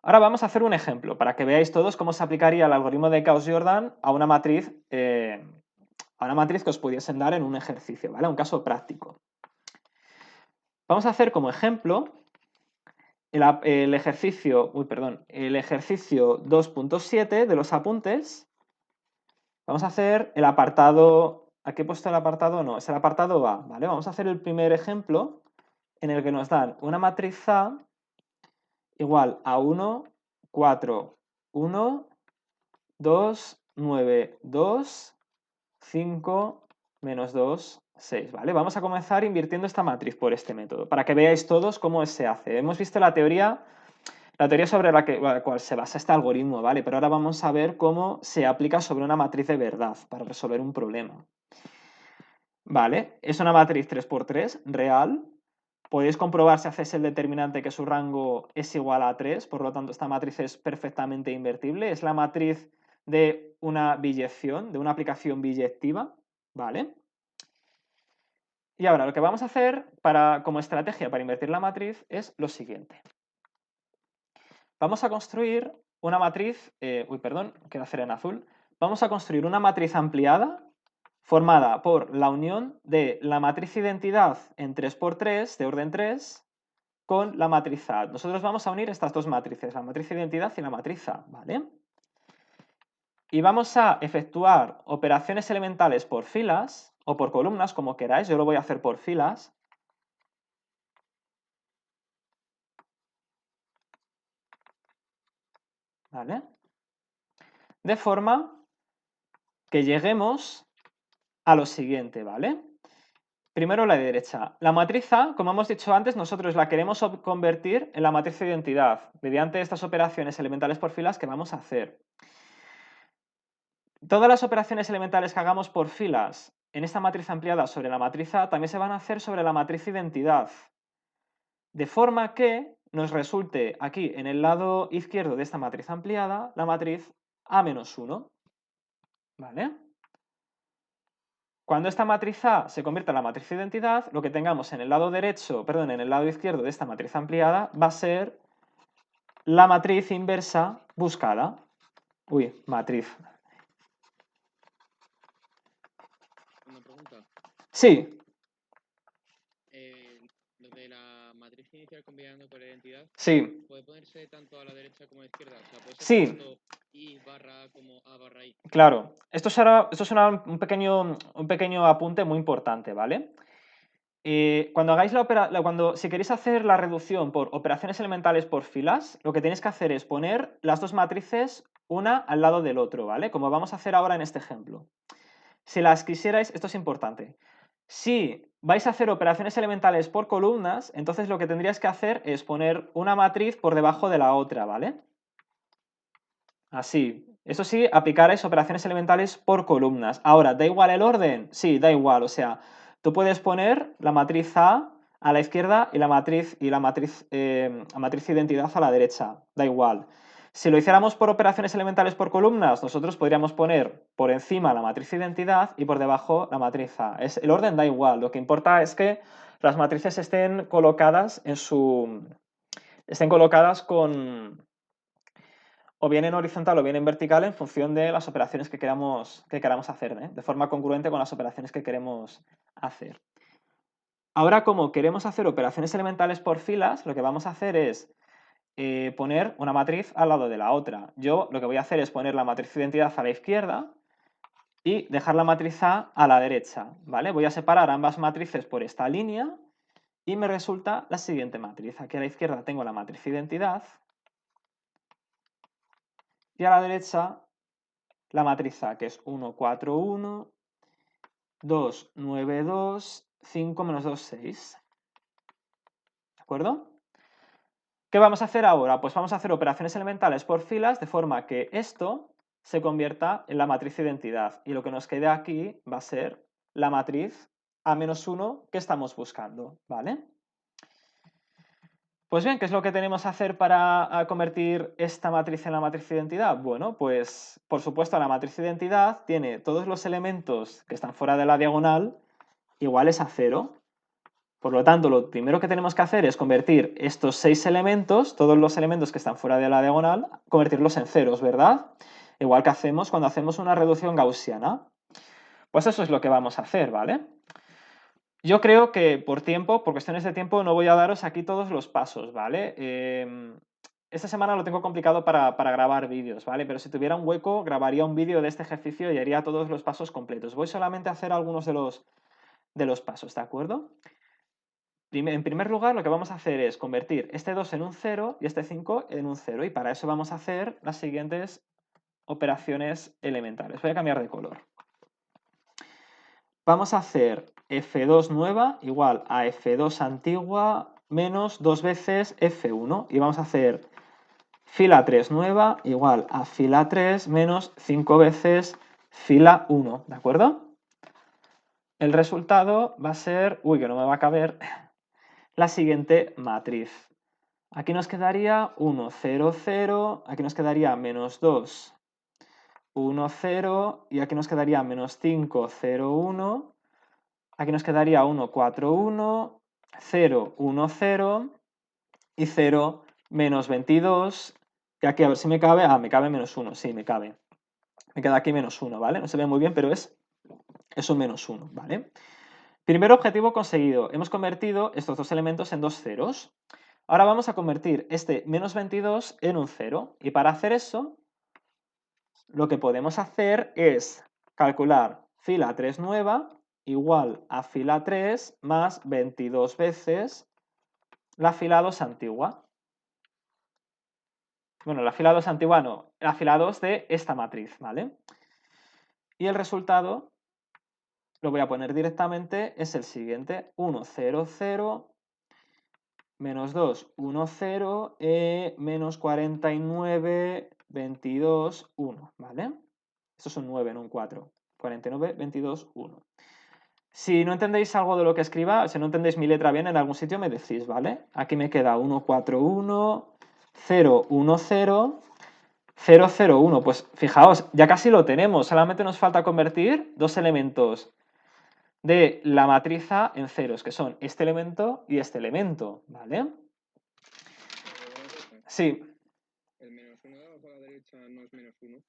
Ahora vamos a hacer un ejemplo para que veáis todos cómo se aplicaría el algoritmo de Gauss-Jordan a una matriz que os pudiesen dar en un ejercicio, ¿vale? Un caso práctico. Vamos a hacer como ejemplo el ejercicio 2.7 de los apuntes. Vamos a hacer el apartado... ¿Aquí he puesto el apartado? No, es el apartado A, ¿vale? Vamos a hacer el primer ejemplo en el que nos dan una matriz A igual a 1, 4, 1, 2, 9, 2, 5, menos 2, 6, ¿vale? Vamos a comenzar invirtiendo esta matriz por este método, para que veáis todos cómo se hace. Hemos visto la teoría sobre la cual se basa este algoritmo, ¿vale? Pero ahora vamos a ver cómo se aplica sobre una matriz de verdad para resolver un problema. Vale, es una matriz 3×3 real. Podéis comprobar si hacéis el determinante que su rango es igual a 3, por lo tanto esta matriz es perfectamente invertible. Es la matriz de una biyección, de una aplicación biyectiva, ¿vale? Y ahora lo que vamos a hacer como estrategia para invertir la matriz es lo siguiente. Vamos a construir una matriz, quiero hacer en azul. Vamos a construir una matriz ampliada formada por la unión de la matriz identidad en 3×3, de orden 3, con la matriz A. Nosotros vamos a unir estas dos matrices, la matriz identidad y la matriz A, ¿vale? Y vamos a efectuar operaciones elementales por filas o por columnas, como queráis. Yo lo voy a hacer por filas. ¿Vale? De forma que lleguemos a lo siguiente, ¿vale? Primero la de derecha. La matriz A, como hemos dicho antes, nosotros la queremos convertir en la matriz de identidad mediante estas operaciones elementales por filas que vamos a hacer. Todas las operaciones elementales que hagamos por filas en esta matriz ampliada sobre la matriz A también se van a hacer sobre la matriz identidad. De forma que nos resulte aquí en el lado izquierdo de esta matriz ampliada la matriz A-1. ¿Vale? Cuando esta matriz A se convierta en la matriz de identidad, lo que tengamos en el lado izquierdo de esta matriz ampliada va a ser la matriz inversa buscada. Matriz. Una pregunta. Sí. Lo de la matriz inicial combinando con la identidad. Sí. ¿Puede ponerse tanto a la derecha como a la izquierda? O sea, puede ser Sí. tanto I barra A como A barra I. Claro. Esto es un pequeño apunte muy importante, ¿vale? Cuando hagáis si queréis hacer la reducción por operaciones elementales por filas, lo que tenéis que hacer es poner las dos matrices una al lado del otro, ¿vale? Como vamos a hacer ahora en este ejemplo. Si las quisierais, esto es importante. Si vais a hacer operaciones elementales por columnas, entonces lo que tendríais que hacer es poner una matriz por debajo de la otra, ¿vale? Así. Eso sí, aplicaréis operaciones elementales por columnas. Ahora, ¿da igual el orden? Sí, da igual. O sea, tú puedes poner la matriz A la izquierda y la matriz identidad a la derecha. Da igual. Si lo hiciéramos por operaciones elementales por columnas, nosotros podríamos poner por encima la matriz identidad y por debajo la matriz A. El orden da igual. Lo que importa es que las matrices estén colocadas con o bien en horizontal o bien en vertical en función de las operaciones que queramos hacer, ¿eh? De forma congruente con las operaciones que queremos hacer. Ahora, como queremos hacer operaciones elementales por filas, lo que vamos a hacer es poner una matriz al lado de la otra. Yo lo que voy a hacer es poner la matriz identidad a la izquierda y dejar la matriz A a la derecha, ¿vale? Voy a separar ambas matrices por esta línea y me resulta la siguiente matriz. Aquí a la izquierda tengo la matriz identidad y a la derecha la matriz A, que es 1, 4, 1, 2, 9, 2, 5, menos 2, 6. ¿De acuerdo? ¿Qué vamos a hacer ahora? Pues vamos a hacer operaciones elementales por filas de forma que esto se convierta en la matriz identidad. Y lo que nos quede aquí va a ser la matriz A-1 que estamos buscando, ¿vale? Pues bien, ¿qué es lo que tenemos que hacer para convertir esta matriz en la matriz identidad? Bueno, pues por supuesto la matriz identidad tiene todos los elementos que están fuera de la diagonal iguales a 0. Por lo tanto, lo primero que tenemos que hacer es convertir estos 6 elementos, todos los elementos que están fuera de la diagonal, convertirlos en ceros, ¿verdad? Igual que hacemos cuando hacemos una reducción gaussiana. Pues eso es lo que vamos a hacer, ¿vale? Yo creo que por tiempo, por cuestiones de tiempo, no voy a daros aquí todos los pasos, ¿vale? Esta semana lo tengo complicado para grabar vídeos, ¿vale? Pero si tuviera un hueco, grabaría un vídeo de este ejercicio y haría todos los pasos completos. Voy solamente a hacer algunos de los pasos, ¿de acuerdo? En primer lugar, lo que vamos a hacer es convertir este 2 en un 0 y este 5 en un 0. Y para eso vamos a hacer las siguientes operaciones elementales. Voy a cambiar de color. Vamos a hacer F2 nueva igual a F2 antigua menos 2 veces F1. Y vamos a hacer fila 3 nueva igual a fila 3 menos 5 veces fila 1. ¿De acuerdo? El resultado va a ser... Uy, que no me va a caber... la siguiente matriz. Aquí nos quedaría 1, 0, 0, aquí nos quedaría menos 2, 1, 0, y aquí nos quedaría menos 5, 0, 1, aquí nos quedaría 1, 4, 1, 0, 1, 0, y 0, menos 22, que aquí a ver si me cabe, me cabe menos 1, sí, me cabe. Me queda aquí menos 1, ¿vale? No se ve muy bien, pero es un menos 1, ¿vale? Primer objetivo conseguido. Hemos convertido estos dos elementos en dos ceros. Ahora vamos a convertir este menos 22 en un 0. Y para hacer eso, lo que podemos hacer es calcular fila 3 nueva igual a fila 3 más 22 veces la fila 2 antigua. Bueno, la fila 2 antigua no, la fila 2 de esta matriz, ¿vale? Y el resultado, lo voy a poner directamente, es el siguiente. 1, 0, 0... menos 2, 1, 0, menos 49, 22, 1, ¿vale? Esto es un 9, no un 4. 49, 22, 1. Si no entendéis algo de lo que escriba, si no entendéis mi letra bien en algún sitio, me decís, ¿vale? Aquí me queda 1, 4, 1, 0, 1, 0, 0, 0, 1. Pues fijaos, ya casi lo tenemos. Solamente nos falta convertir dos elementos de la matriz A en ceros, que son este elemento y este elemento, ¿vale? Sí. El menos 1 de abajo a la derecha no es menos 1.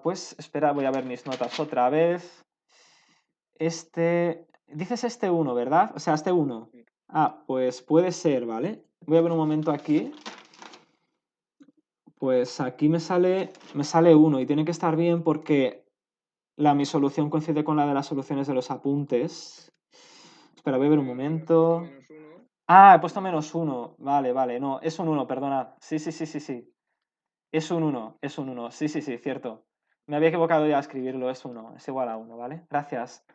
Pues espera, voy a ver mis notas otra vez. Dices este 1, ¿verdad? O sea, este 1. Sí. Pues puede ser, ¿vale? Voy a ver un momento aquí. Pues aquí me sale 1 y tiene que estar bien porque mi solución coincide con la de las soluciones de los apuntes. Espera, voy a ver un momento. Menos 1. He puesto menos 1. Vale, no, es un 1, perdona. Sí. Es un 1, sí, cierto. Me había equivocado ya a escribirlo, es 1, es igual a 1, ¿vale? Gracias.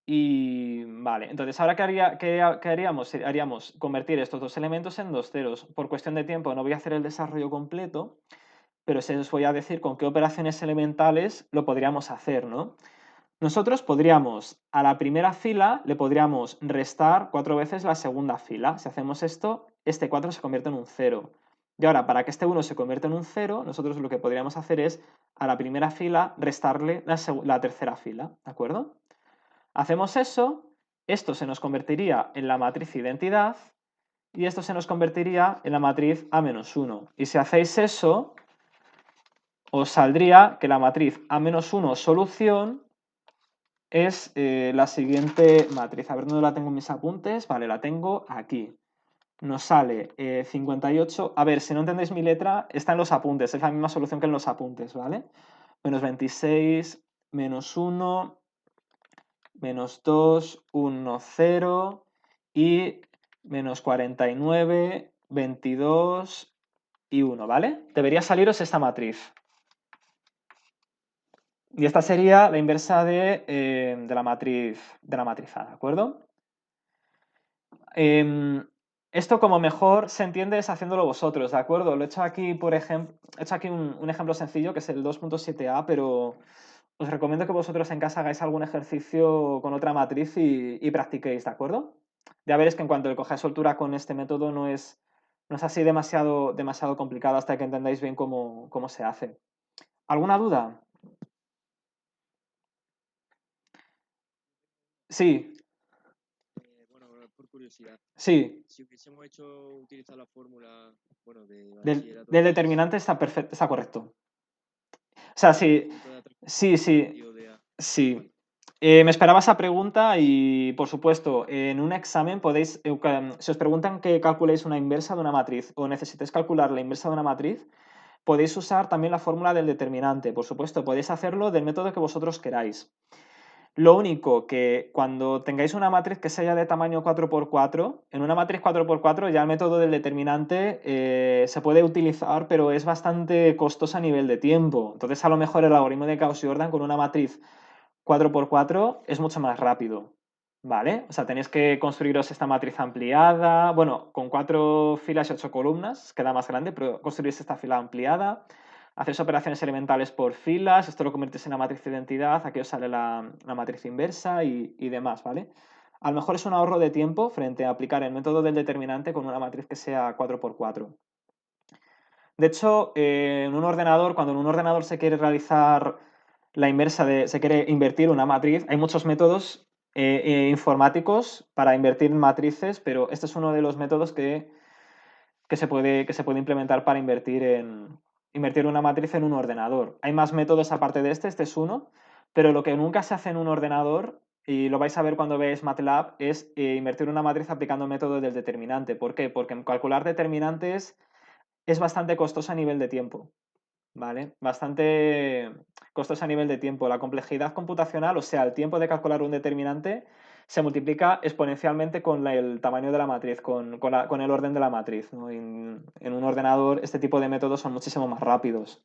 Y vale, entonces ahora ¿qué haríamos? Haríamos convertir estos dos elementos en dos ceros. Por cuestión de tiempo no voy a hacer el desarrollo completo, pero sí os voy a decir con qué operaciones elementales lo podríamos hacer, ¿no? Nosotros podríamos, a la primera fila le podríamos restar 4 veces la segunda fila. Si hacemos esto, este 4 se convierte en un 0. Y ahora, para que este 1 se convierta en un 0, nosotros lo que podríamos hacer es, a la primera fila, restarle la tercera fila, ¿de acuerdo? Hacemos eso, esto se nos convertiría en la matriz identidad y esto se nos convertiría en la matriz A-1. Y si hacéis eso, os saldría que la matriz A-1 solución es la siguiente matriz. A ver dónde la tengo en mis apuntes. Vale, la tengo aquí. Nos sale 58. A ver, si no entendéis mi letra, está en los apuntes. Es la misma solución que en los apuntes, ¿vale? Menos 26, menos 1, menos 2, 1, 0 y menos 49, 22 y 1, ¿vale? Debería saliros esta matriz. Y esta sería la inversa de la matriz A, ¿de acuerdo? Esto como mejor se entiende es haciéndolo vosotros, ¿de acuerdo? Lo he hecho aquí, por ejemplo, he hecho aquí un ejemplo sencillo que es el 2.7a, pero os recomiendo que vosotros en casa hagáis algún ejercicio con otra matriz y practiquéis, ¿de acuerdo? Ya veréis que en cuanto cojáis soltura con este método no es así demasiado complicado hasta que entendáis bien cómo se hace. ¿Alguna duda? Sí, Bueno, por curiosidad, sí. si hubiésemos utilizado la fórmula, bueno, de Del bachillerato, determinante está perfecto, está correcto. O sea, sí, punto de atracción sí, relativo de A. sí. Vale. Me esperaba esa pregunta y, por supuesto, en un examen podéis, si os preguntan que calculéis una inversa de una matriz o necesitáis calcular la inversa de una matriz, podéis usar también la fórmula del determinante. Por supuesto, podéis hacerlo del método que vosotros queráis. Lo único que cuando tengáis una matriz que sea de tamaño 4×4, en una matriz 4×4 ya el método del determinante se puede utilizar, pero es bastante costoso a nivel de tiempo. Entonces, a lo mejor el algoritmo de Gauss-Jordan con una matriz 4×4 es mucho más rápido, ¿vale? O sea, tenéis que construiros esta matriz ampliada, bueno, con 4 filas y 8 columnas, queda más grande, pero construís esta fila ampliada, hacéis operaciones elementales por filas, esto lo convertís en la matriz de identidad, aquí os sale la matriz inversa y demás, ¿vale? A lo mejor es un ahorro de tiempo frente a aplicar el método del determinante con una matriz que sea 4×4. De hecho, en un ordenador, cuando en un ordenador se quiere realizar la inversa se quiere invertir una matriz, hay muchos métodos informáticos para invertir matrices, pero este es uno de los métodos que se puede implementar para invertir una matriz en un ordenador. Hay más métodos aparte de este es uno, pero lo que nunca se hace en un ordenador, y lo vais a ver cuando veáis MATLAB, es invertir una matriz aplicando el método del determinante. ¿Por qué? Porque en calcular determinantes es bastante costoso a nivel de tiempo, ¿vale? Bastante costoso a nivel de tiempo. La complejidad computacional, o sea, el tiempo de calcular un determinante, se multiplica exponencialmente con el tamaño de la matriz, con el orden de la matriz, ¿no? En un ordenador este tipo de métodos son muchísimo más rápidos.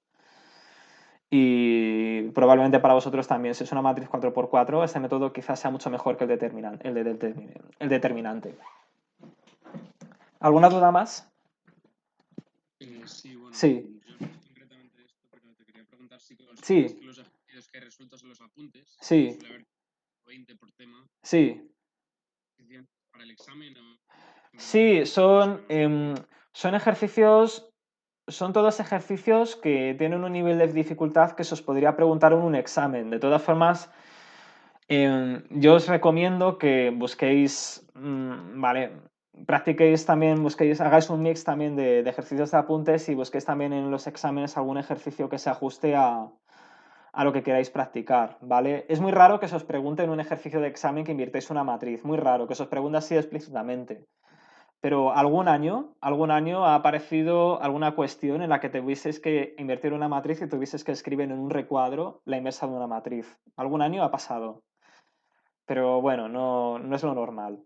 Y probablemente para vosotros también, si es una matriz 4×4, este método quizás sea mucho mejor que el determinante. ¿Alguna duda más? Sí, bueno, Sí. yo no concretamente esto, pero te quería preguntar si los Sí. ejercicios que resultas en los apuntes, Sí. suele haber 20 por tema, Sí. para el examen. Sí, son ejercicios, son todos ejercicios que tienen un nivel de dificultad que se os podría preguntar en un examen. De todas formas, yo os recomiendo que busquéis, vale, practiquéis también, hagáis un mix también de ejercicios de apuntes y busquéis también en los exámenes algún ejercicio que se ajuste a lo que queráis practicar, ¿vale? Es muy raro que se os pregunte en un ejercicio de examen que invirtáis una matriz, muy raro, que se os pregunte así explícitamente. Pero algún año ha aparecido alguna cuestión en la que tuvieseis que invertir una matriz y tuvieseis que escribir en un recuadro la inversa de una matriz. Algún año ha pasado. Pero bueno, no es lo normal.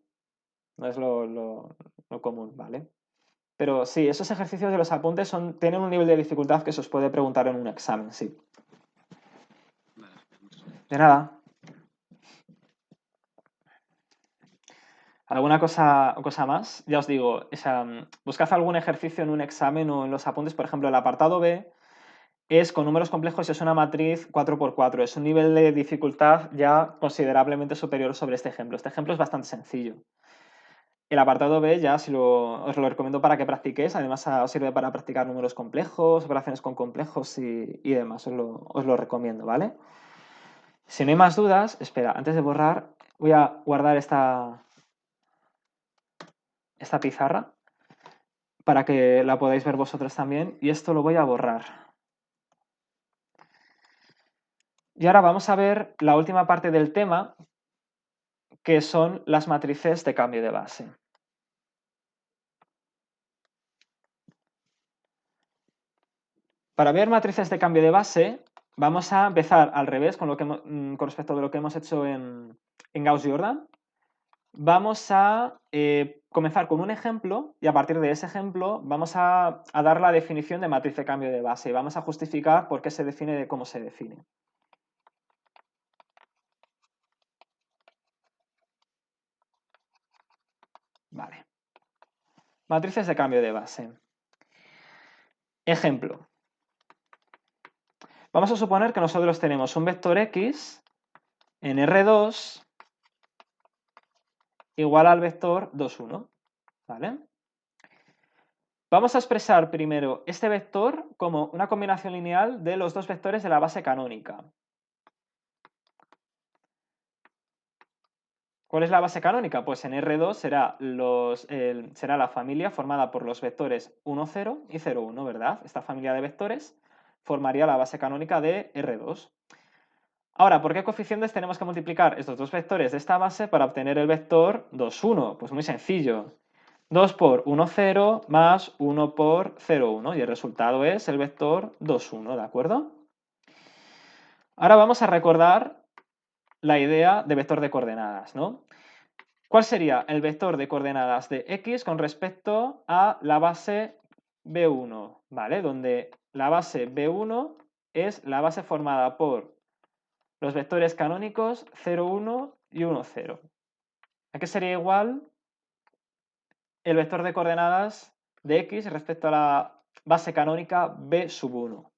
No es lo común, ¿vale? Pero sí, esos ejercicios de los apuntes tienen un nivel de dificultad que se os puede preguntar en un examen, sí. De nada. ¿Alguna cosa más? Ya os digo, buscad algún ejercicio en un examen o en los apuntes, por ejemplo, el apartado B es con números complejos y es una matriz 4×4. Es un nivel de dificultad ya considerablemente superior sobre este ejemplo. Este ejemplo es bastante sencillo. El apartado B ya os lo recomiendo para que practiquéis. Además os sirve para practicar números complejos, operaciones con complejos y demás. Os lo recomiendo, ¿vale? Si no hay más dudas, espera, antes de borrar, voy a guardar esta pizarra para que la podáis ver vosotros también. Y esto lo voy a borrar. Y ahora vamos a ver la última parte del tema, que son las matrices de cambio de base. Para ver matrices de cambio de base, vamos a empezar al revés con respecto de lo que hemos hecho en Gauss-Jordan. Vamos a comenzar con un ejemplo y a partir de ese ejemplo vamos a dar la definición de matriz de cambio de base y vamos a justificar por qué se define de cómo se define. Vale. Matrices de cambio de base. Ejemplo. Vamos a suponer que nosotros tenemos un vector X en R2 igual al vector 2, 1. ¿Vale? Vamos a expresar primero este vector como una combinación lineal de los dos vectores de la base canónica. ¿Cuál es la base canónica? Pues en R2 será la familia formada por los vectores 1, 0 y 0, 1, ¿verdad? Esta familia de vectores formaría la base canónica de R2. Ahora, ¿por qué coeficientes tenemos que multiplicar estos dos vectores de esta base para obtener el vector 2, 1? Pues muy sencillo. 2 por 1, 0 más 1 por 0, 1. Y el resultado es el vector 2, 1, ¿de acuerdo? Ahora vamos a recordar la idea de vector de coordenadas, ¿no? ¿Cuál sería el vector de coordenadas de X con respecto a la base B1? ¿Vale? Donde la base B1 es la base formada por los vectores canónicos 0, 1 y 1, 0. ¿A qué sería igual el vector de coordenadas de X respecto a la base canónica B sub 1?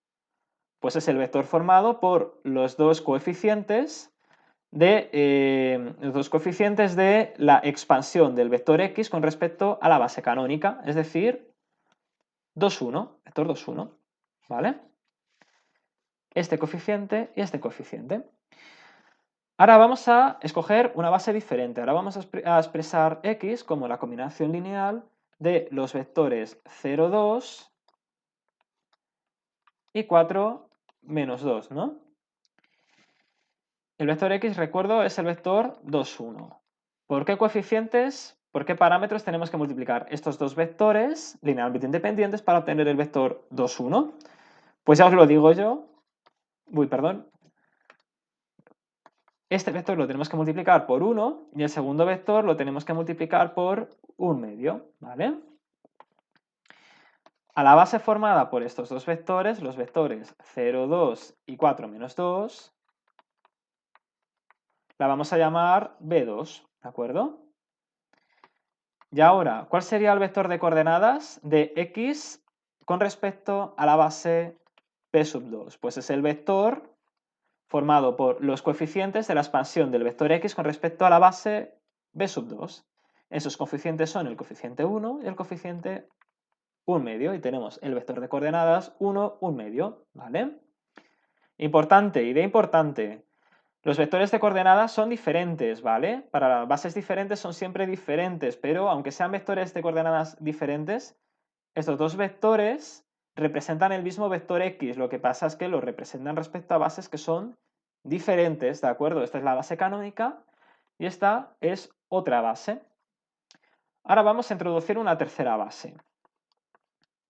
Pues es el vector formado por los dos coeficientes de la expansión del vector X con respecto a la base canónica, es decir, 2, 1, vector 2, 1, ¿vale? Este coeficiente y este coeficiente. Ahora vamos a escoger una base diferente. Ahora vamos a expresar X como la combinación lineal de los vectores 0, 2 y 4, menos 2, ¿no? El vector X, recuerdo, es el vector 2, 1. ¿Por qué coeficientes, por qué parámetros tenemos que multiplicar estos dos vectores linealmente independientes para obtener el vector 2, 1? Pues ya os lo digo yo. Uy, perdón. Este vector lo tenemos que multiplicar por 1 y el segundo vector lo tenemos que multiplicar por 1 medio, ¿vale? A la base formada por estos dos vectores, los vectores 0, 2 y 4 menos 2, la vamos a llamar B2, ¿de acuerdo? Y ahora, ¿cuál sería el vector de coordenadas de X con respecto a la base P sub 2? Pues es el vector formado por los coeficientes de la expansión del vector X con respecto a la base B sub 2. Esos coeficientes son el coeficiente 1 y el coeficiente 1 medio. Y tenemos el vector de coordenadas 1, 1 medio, ¿vale? Importante, idea importante. Los vectores de coordenadas son diferentes, ¿vale? Para bases diferentes son siempre diferentes, pero aunque sean vectores de coordenadas diferentes, estos dos vectores representan el mismo vector X. Lo que pasa es que lo representan respecto a bases que son diferentes, ¿de acuerdo? Esta es la base canónica y esta es otra base. Ahora vamos a introducir una tercera base.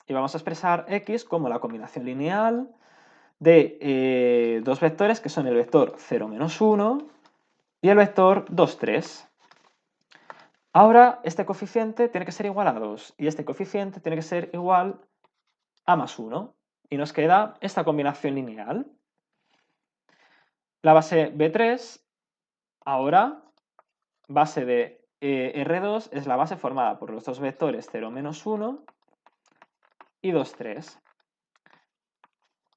Y vamos a expresar X como la combinación lineal de dos vectores que son el vector 0, menos 1 y el vector 2, 3. Ahora este coeficiente tiene que ser igual a 2 y este coeficiente tiene que ser igual a más 1. Y nos queda esta combinación lineal. La base B3, ahora, base de R2 es la base formada por los dos vectores 0, menos 1 y 2, 3.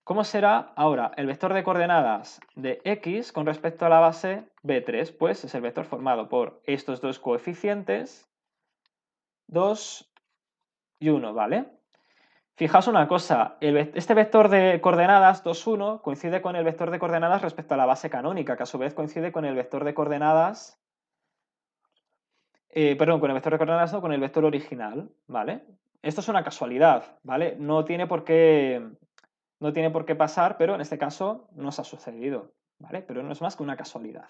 ¿Cómo será ahora el vector de coordenadas de X con respecto a la base B3? Pues es el vector formado por estos dos coeficientes, 2 y 1, ¿vale? Fijaos una cosa, este vector de coordenadas 2, 1 coincide con el vector de coordenadas respecto a la base canónica, que a su vez coincide con el vector de coordenadas, con el vector de coordenadas no, con el vector original, ¿vale? Esto es una casualidad, ¿vale? No tiene por qué pasar, pero en este caso nos ha sucedido, ¿vale? Pero no es más que una casualidad.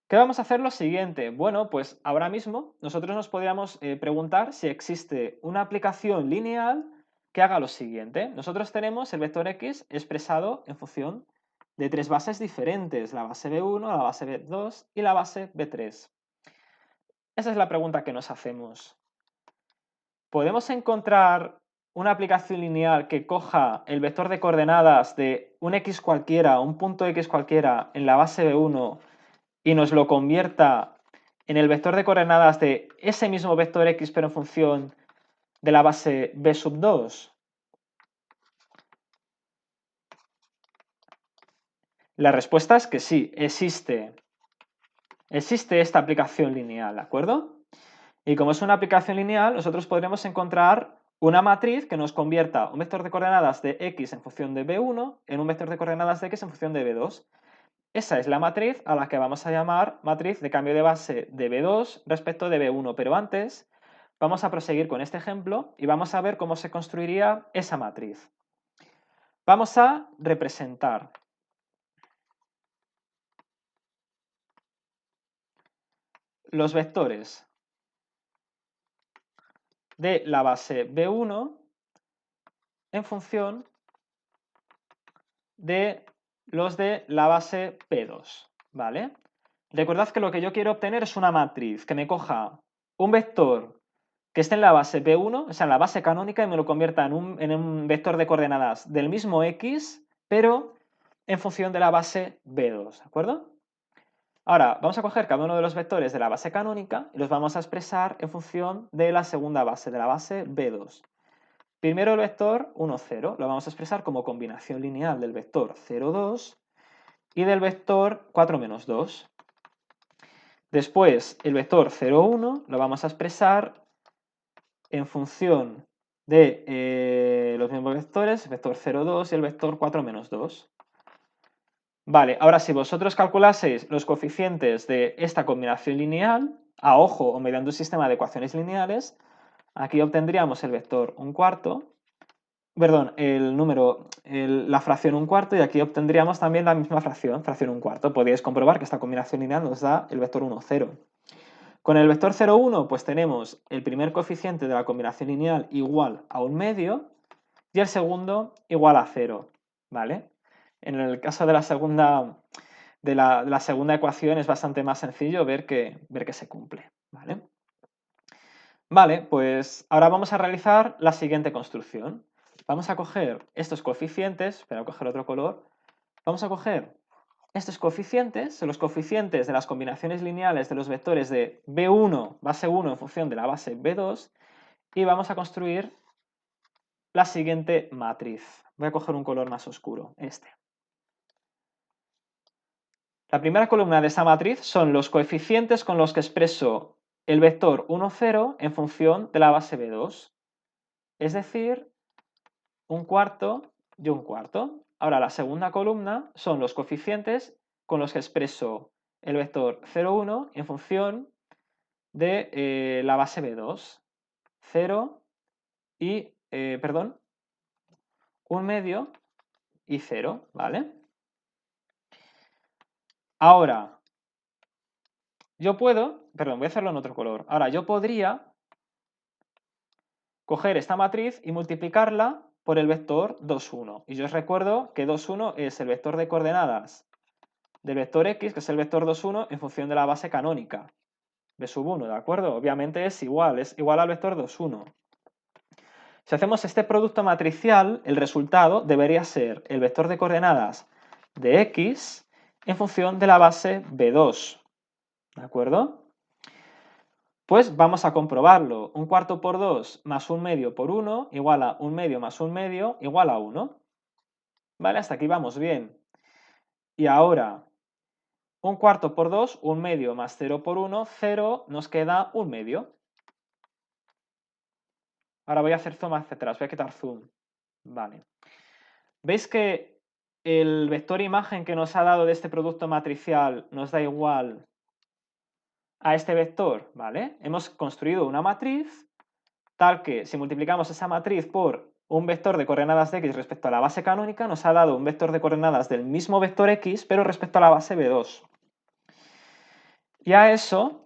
¿Qué vamos a hacer? Lo siguiente. Bueno, pues ahora mismo nosotros nos podríamos preguntar si existe una aplicación lineal que haga lo siguiente. Nosotros tenemos el vector X expresado en función de tres bases diferentes, la base B1, la base B2 y la base B3. Esa es la pregunta que nos hacemos. ¿Podemos encontrar una aplicación lineal que coja el vector de coordenadas de un X cualquiera, un punto X cualquiera en la base B1 y nos lo convierta en el vector de coordenadas de ese mismo vector X pero en función de la base B sub 2? La respuesta es que sí, existe. Existe esta aplicación lineal, ¿de acuerdo? Y como es una aplicación lineal, nosotros podremos encontrar una matriz que nos convierta un vector de coordenadas de X en función de B1 en un vector de coordenadas de X en función de B2. Esa es la matriz a la que vamos a llamar matriz de cambio de base de B2 respecto de B1, pero antes vamos a proseguir con este ejemplo y vamos a ver cómo se construiría esa matriz. Vamos a representar los vectores de la base B1 en función de los de la base P2, ¿vale? Recordad que lo que yo quiero obtener es una matriz que me coja un vector que esté en la base P1, o sea, en la base canónica, y me lo convierta en un vector de coordenadas del mismo X, pero en función de la base B2, ¿de acuerdo? Ahora, vamos a coger cada uno de los vectores de la base canónica y los vamos a expresar en función de la segunda base, de la base B2. Primero el vector 1, 0, lo vamos a expresar como combinación lineal del vector 0, 2 y del vector 4, menos 2. Después el vector 0, 1 lo vamos a expresar en función de los mismos vectores, el vector 0, 2 y el vector 4, menos 2. Vale, ahora si vosotros calculaseis los coeficientes de esta combinación lineal, a ojo o mediante un sistema de ecuaciones lineales, aquí obtendríamos el vector 1/4, perdón, la fracción 1/4 y aquí obtendríamos también la misma fracción 1/4. Podríais comprobar que esta combinación lineal nos da el vector 1, 0. Con el vector 0, 1, pues tenemos el primer coeficiente de la combinación lineal igual a 1/2 y el segundo igual a 0, ¿vale? En el caso de la segunda ecuación es bastante más sencillo ver que se cumple, ¿vale? Vale, pues ahora vamos a realizar la siguiente construcción. Vamos a coger estos coeficientes, voy a coger otro color, vamos a coger estos coeficientes, son los coeficientes de las combinaciones lineales de los vectores de B1, base 1 en función de la base B2 y vamos a construir la siguiente matriz. Voy a coger un color más oscuro, este. La primera columna de esa matriz son los coeficientes con los que expreso el vector 1, 0 en función de la base B2, es decir, 1/4 y 1/4. Ahora la segunda columna son los coeficientes con los que expreso el vector 0, 1 en función de la base B2, 0 y, 1/2 y 0, ¿vale? Ahora, voy a hacerlo en otro color. Ahora, yo podría coger esta matriz y multiplicarla por el vector 2, 1. Y yo os recuerdo que 2, 1 es el vector de coordenadas del vector X, que es el vector 2, 1, en función de la base canónica, B sub 1, ¿de acuerdo? Obviamente es igual al vector 2, 1. Si hacemos este producto matricial, el resultado debería ser el vector de coordenadas de X en función de la base B2. ¿De acuerdo? Pues vamos a comprobarlo. 1/4 por 2 más 1/2 por 1 igual a 1/2 más 1/2 igual a 1. ¿Vale? Hasta aquí vamos bien. Y ahora, 1/4 por 2, 1/2 más 0 por 1, 0, nos queda 1/2. Ahora voy a hacer zoom hacia atrás, voy a quitar zoom. Vale. ¿Veis que el vector imagen que nos ha dado de este producto matricial nos da igual a este vector? ¿Vale? Hemos construido una matriz tal que si multiplicamos esa matriz por un vector de coordenadas de x respecto a la base canónica, nos ha dado un vector de coordenadas del mismo vector x, pero respecto a la base B2. Y a eso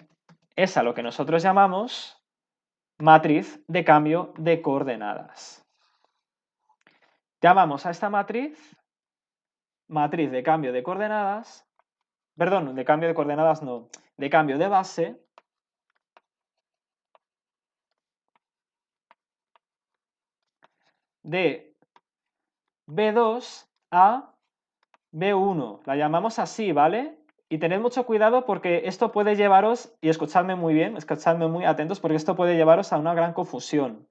es a lo que nosotros llamamos matriz de cambio de coordenadas. Llamamos a esta matriz de cambio de coordenadas, perdón, de cambio de coordenadas no, de cambio de base de B2 a B1. La llamamos así, ¿vale? Y tened mucho cuidado porque esto puede llevaros, y escuchadme muy bien, escuchadme muy atentos porque esto puede llevaros a una gran confusión.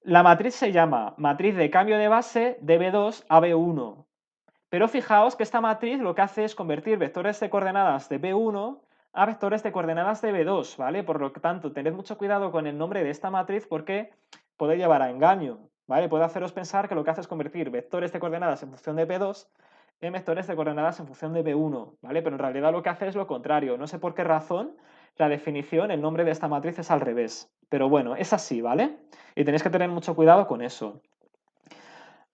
La matriz se llama matriz de cambio de base de B2 a B1. Pero fijaos que esta matriz lo que hace es convertir vectores de coordenadas de B1 a vectores de coordenadas de B2, ¿vale? Por lo tanto, tened mucho cuidado con el nombre de esta matriz porque puede llevar a engaño, ¿vale? Puede haceros pensar que lo que hace es convertir vectores de coordenadas en función de B2 en vectores de coordenadas en función de B1, ¿vale? Pero en realidad lo que hace es lo contrario. No sé por qué razón la definición, el nombre de esta matriz es al revés. Pero bueno, es así, ¿vale? Y tenéis que tener mucho cuidado con eso.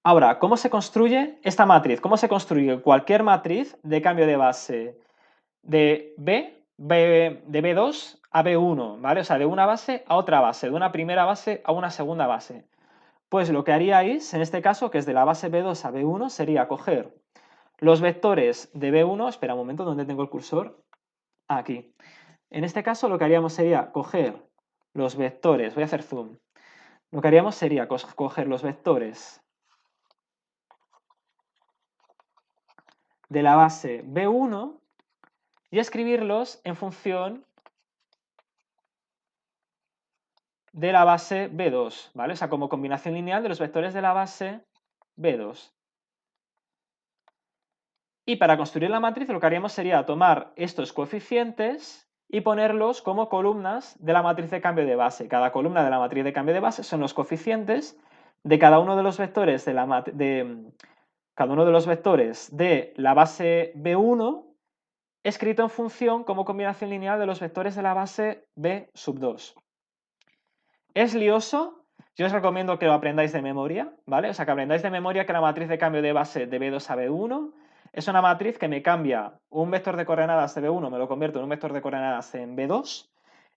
Ahora, ¿cómo se construye esta matriz? ¿Cómo se construye cualquier matriz de cambio de base de de B2 a B1, ¿vale? O sea, de una base a otra base, de una primera base a una segunda base. Pues lo que haríais, en este caso, que es de la base B2 a B1, sería coger los vectores de B1, espera un momento, ¿dónde tengo el cursor? Aquí. En este caso lo que haríamos sería coger los vectores, voy a hacer zoom, lo que haríamos sería coger los vectores de la base B1 y escribirlos en función de la base B2, ¿vale? O sea, como combinación lineal de los vectores de la base B2. Y para construir la matriz lo que haríamos sería tomar estos coeficientes y ponerlos como columnas de la matriz de cambio de base. Cada columna de la matriz de cambio de base son los coeficientes de cada uno de los vectores cada uno de los vectores de la base B1 escrito en función como combinación lineal de los vectores de la base B sub 2. ¿Es lioso? Yo os recomiendo que lo aprendáis de memoria, ¿vale? O sea, que aprendáis de memoria que la matriz de cambio de base de B2 a B1 es una matriz que me cambia un vector de coordenadas de B1, me lo convierto en un vector de coordenadas en B2,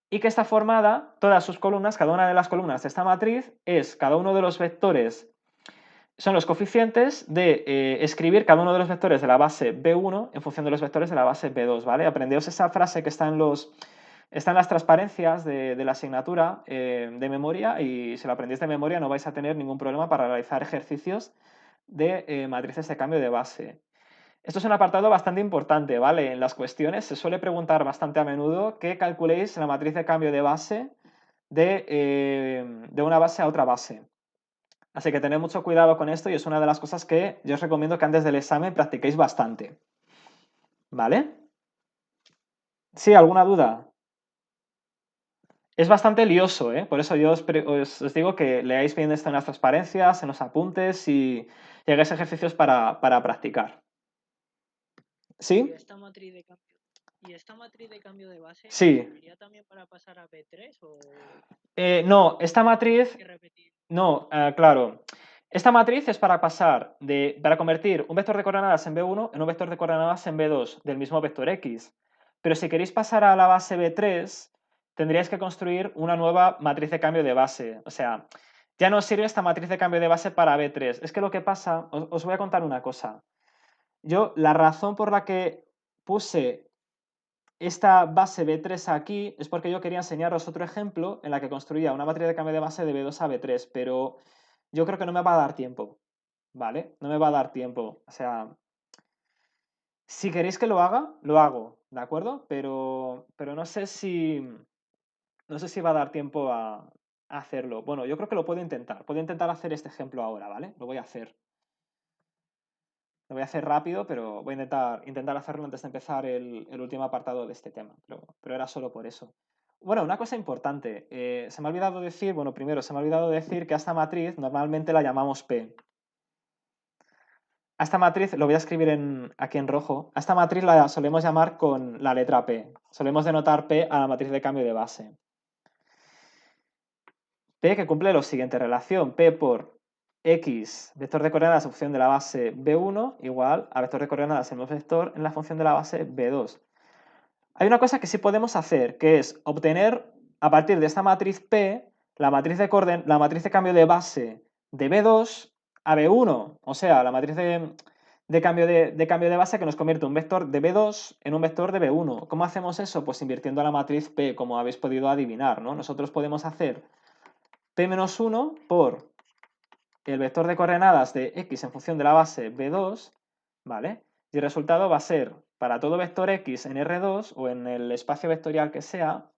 y que está formada, todas sus columnas, cada una de las columnas de esta matriz es cada uno de los vectores, son los coeficientes de escribir cada uno de los vectores de la base B1 en función de los vectores de la base B2, ¿vale? Aprendeos esa frase que está en las transparencias de la asignatura de memoria, y si lo aprendéis de memoria no vais a tener ningún problema para realizar ejercicios de matrices de cambio de base. Esto es un apartado bastante importante, ¿vale? En las cuestiones se suele preguntar bastante a menudo que calculéis la matriz de cambio de base de una base a otra base. Así que tened mucho cuidado con esto y es una de las cosas que yo os recomiendo que antes del examen practiquéis bastante. ¿Vale? ¿Sí? ¿Alguna duda? Es bastante lioso, ¿eh? Por eso yo os digo que leáis bien esto en las transparencias, en los apuntes y hagáis ejercicios para practicar. ¿Y ¿Sí? esta matriz de cambio de base Sí. serviría también para pasar a B3 o No, esta matriz... hay que repetir? No, claro. Esta matriz es para para convertir un vector de coordenadas en B1 en un vector de coordenadas en B2 del mismo vector X. Pero si queréis pasar a la base B3, tendríais que construir una nueva matriz de cambio de base. O sea, ya no sirve esta matriz de cambio de base para B3. Es que lo que pasa, os voy a contar una cosa. Yo, la razón por la que puse esta base B3 aquí es porque yo quería enseñaros otro ejemplo en la que construía una matriz de cambio de base de B2 a B3, pero yo creo que no me va a dar tiempo, ¿vale? No me va a dar tiempo. O sea, Si queréis que lo haga, lo hago, ¿de acuerdo? Pero no sé si va a dar tiempo a hacerlo. Bueno, yo creo que lo puedo intentar. Puedo intentar hacer este ejemplo ahora, ¿vale? Lo voy a hacer. Lo voy a hacer rápido, pero voy a intentar hacerlo antes de empezar el último apartado de este tema. Pero era solo por eso. Bueno, una cosa importante. Se me ha olvidado decir, bueno, primero se me ha olvidado decir que a esta matriz normalmente la llamamos P. A esta matriz, lo voy a escribir aquí en rojo, a esta matriz la solemos llamar con la letra P. Solemos denotar P a la matriz de cambio de base. P que cumple la siguiente relación. P por X, vector de coordenadas en función de la base B1, igual a vector de coordenadas en un vector en la función de la base B2. Hay una cosa que sí podemos hacer, que es obtener a partir de esta matriz P la matriz de cambio de base de B2 a B1, o sea, la matriz de cambio de base que nos convierte un vector de B2 en un vector de B1. ¿Cómo hacemos eso? Pues invirtiendo la matriz P, como habéis podido adivinar, ¿no? Nosotros podemos hacer P-1 por el vector de coordenadas de X en función de la base B2, ¿vale? Y el resultado va a ser, para todo vector X en R2 o en el espacio vectorial que sea,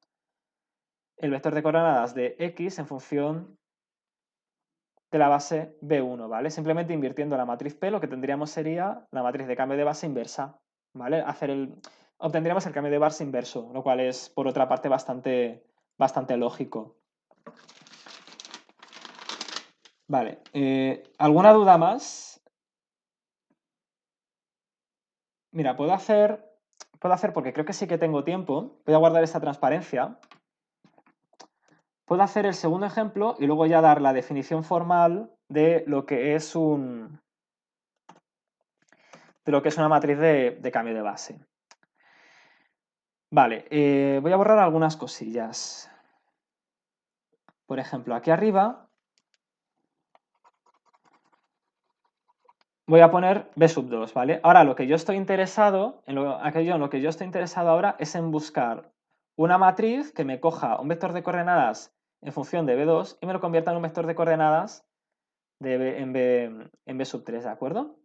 el vector de coordenadas de X en función de la base B1, ¿vale? Simplemente invirtiendo la matriz P, lo que tendríamos sería la matriz de cambio de base inversa, ¿vale? Obtendríamos el cambio de base inverso, lo cual es, por otra parte, bastante lógico. Vale, ¿alguna duda más? Mira, puedo hacer porque creo que sí que tengo tiempo, voy a guardar esta transparencia. Puedo hacer el segundo ejemplo y luego ya dar la definición formal de lo que es una matriz de cambio de base. Vale, voy a borrar algunas cosillas. Por ejemplo, aquí arriba voy a poner B2, ¿vale? Ahora, lo que yo estoy interesado, en lo que yo estoy interesado ahora es en buscar una matriz que me coja un vector de coordenadas en función de B2 y me lo convierta en un vector de coordenadas en B3, ¿de acuerdo?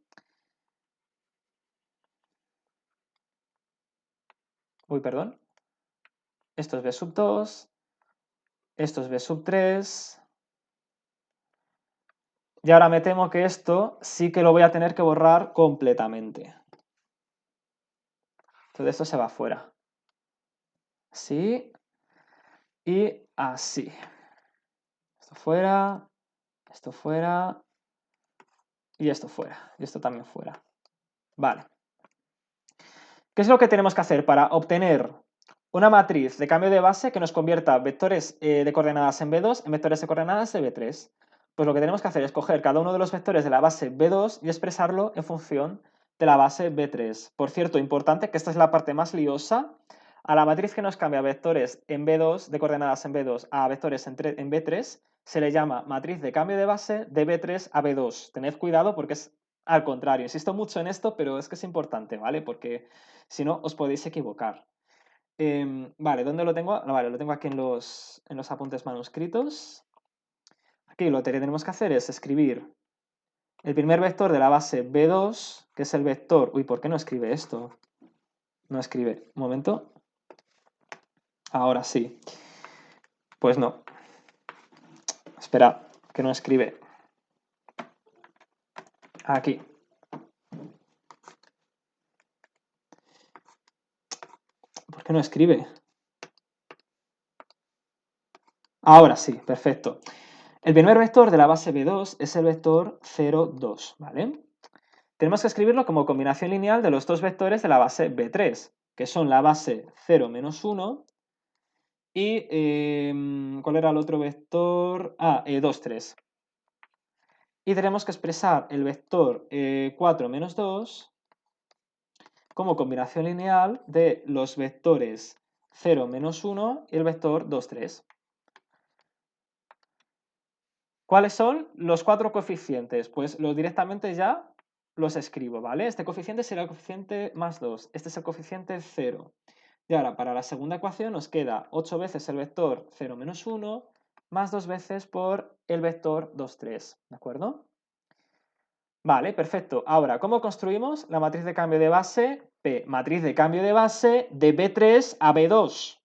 Uy, perdón. Esto es B2, esto es B3. Y ahora me temo que esto sí que lo voy a tener que borrar completamente. Entonces esto se va fuera. Así y así. Esto fuera, esto fuera y esto fuera. Y esto también fuera. Vale. ¿Qué es lo que tenemos que hacer para obtener una matriz de cambio de base que nos convierta vectores de coordenadas en B2 en vectores de coordenadas de B3? Pues lo que tenemos que hacer es coger cada uno de los vectores de la base B2 y expresarlo en función de la base B3. Por cierto, importante, que esta es la parte más liosa, a la matriz que nos cambia vectores en B2, de coordenadas en B2 a vectores en B3, se le llama matriz de cambio de base de B3 a B2. Tened cuidado porque es al contrario. Insisto mucho en esto, pero es que es importante, ¿vale? Porque si no, os podéis equivocar. Vale, ¿dónde lo tengo? Vale, lo tengo aquí en los apuntes manuscritos. Aquí lo que tenemos que hacer es escribir el primer vector de la base B2, que es el vector... Uy, ¿por qué no escribe esto? No escribe. Un momento. Ahora sí. Pues no. Espera, que no escribe. Aquí. ¿Por qué no escribe? Ahora sí, perfecto. El primer vector de la base B2 es el vector 0, 2, ¿vale? Tenemos que escribirlo como combinación lineal de los dos vectores de la base B3, que son la base 0, menos 1 y... ¿cuál era el otro vector? 2, 3. Y tenemos que expresar el vector 4, menos 2 como combinación lineal de los vectores 0, menos 1 y el vector 2, 3. ¿Cuáles son los cuatro coeficientes? Pues directamente ya los escribo, ¿vale? Este coeficiente será el coeficiente más 2. Este es el coeficiente 0. Y ahora, para la segunda ecuación nos queda 8 veces el vector 0 menos 1 más 2 veces por el vector 2, 3. ¿De acuerdo? Vale, perfecto. Ahora, ¿cómo construimos la matriz de cambio de base P? Matriz de cambio de base de B3 a B2.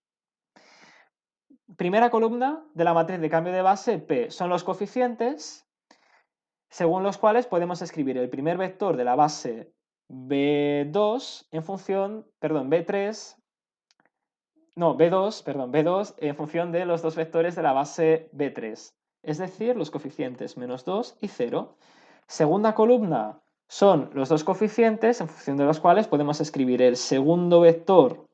Primera columna de la matriz de cambio de base P son los coeficientes según los cuales podemos escribir el primer vector de la base B2 en función, perdón, B3, no, B2, perdón, B2 en función de los dos vectores de la base B3, es decir, los coeficientes menos 2 y 0. Segunda columna son los dos coeficientes en función de los cuales podemos escribir el segundo vector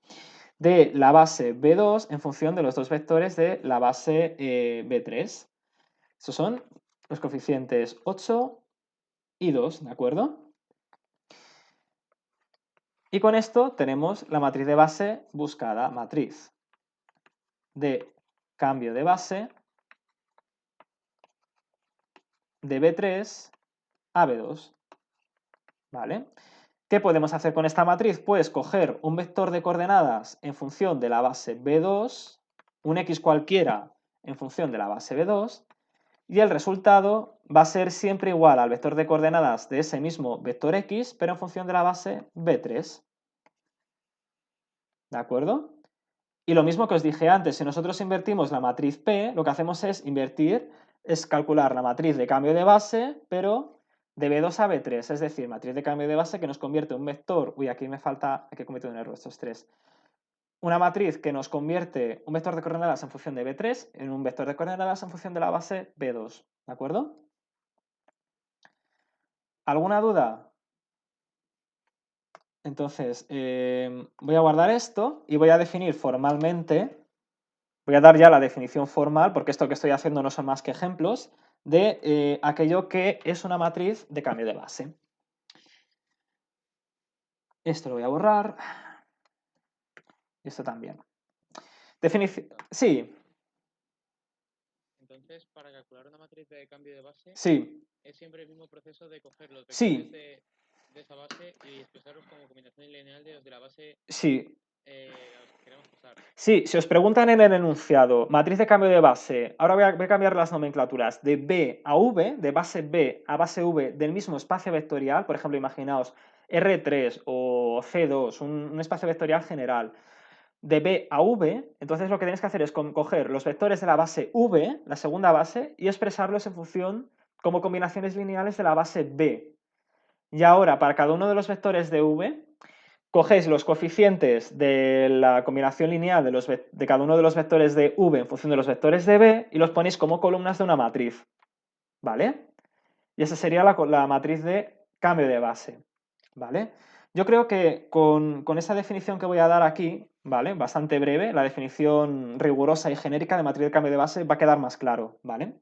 de la base B2 en función de los dos vectores de la base B3. Estos son los coeficientes 8 y 2, ¿de acuerdo? Y con esto tenemos la matriz de base buscada, matriz de cambio de base de B3 a B2, ¿vale? ¿Qué podemos hacer con esta matriz? Pues coger un vector de coordenadas en función de la base B2, un X cualquiera en función de la base B2, y el resultado va a ser siempre igual al vector de coordenadas de ese mismo vector X, pero en función de la base B3. ¿De acuerdo? Y lo mismo que os dije antes, si nosotros invertimos la matriz P, lo que hacemos es calcular la matriz de cambio de base, pero de B2 a B3, es decir, matriz de cambio de base que nos convierte un vector, uy, aquí he cometido un error, estos tres, una matriz que nos convierte un vector de coordenadas en función de B3 en un vector de coordenadas en función de la base B2, ¿de acuerdo? ¿Alguna duda? Entonces, voy a guardar esto y voy a definir formalmente, voy a dar ya la definición formal, porque esto que estoy haciendo no son más que ejemplos, de aquello que es una matriz de cambio de base. Esto lo voy a borrar. Y esto también. Definición. Sí, Entonces, para calcular una matriz de cambio de base, sí, es siempre el mismo proceso de coger los Sí. vectores de esa base y expresarlos como combinación lineal de los de la base sí. a los que queremos pasar. Sí, si os preguntan en el enunciado, matriz de cambio de base, ahora voy a cambiar las nomenclaturas, de B a V, de base B a base V del mismo espacio vectorial, por ejemplo, imaginaos R3 o C2, un espacio vectorial general, de B a V, entonces lo que tenéis que hacer es coger los vectores de la base V, la segunda base, y expresarlos en función como combinaciones lineales de la base B. Y ahora, para cada uno de los vectores de V, cogéis los coeficientes de la combinación lineal de cada uno de los vectores de V en función de los vectores de B y los ponéis como columnas de una matriz, ¿vale? Y esa sería la matriz de cambio de base, ¿vale? Yo creo que con esa definición que voy a dar aquí, ¿vale? Bastante breve, la definición rigurosa y genérica de matriz de cambio de base va a quedar más claro, ¿vale?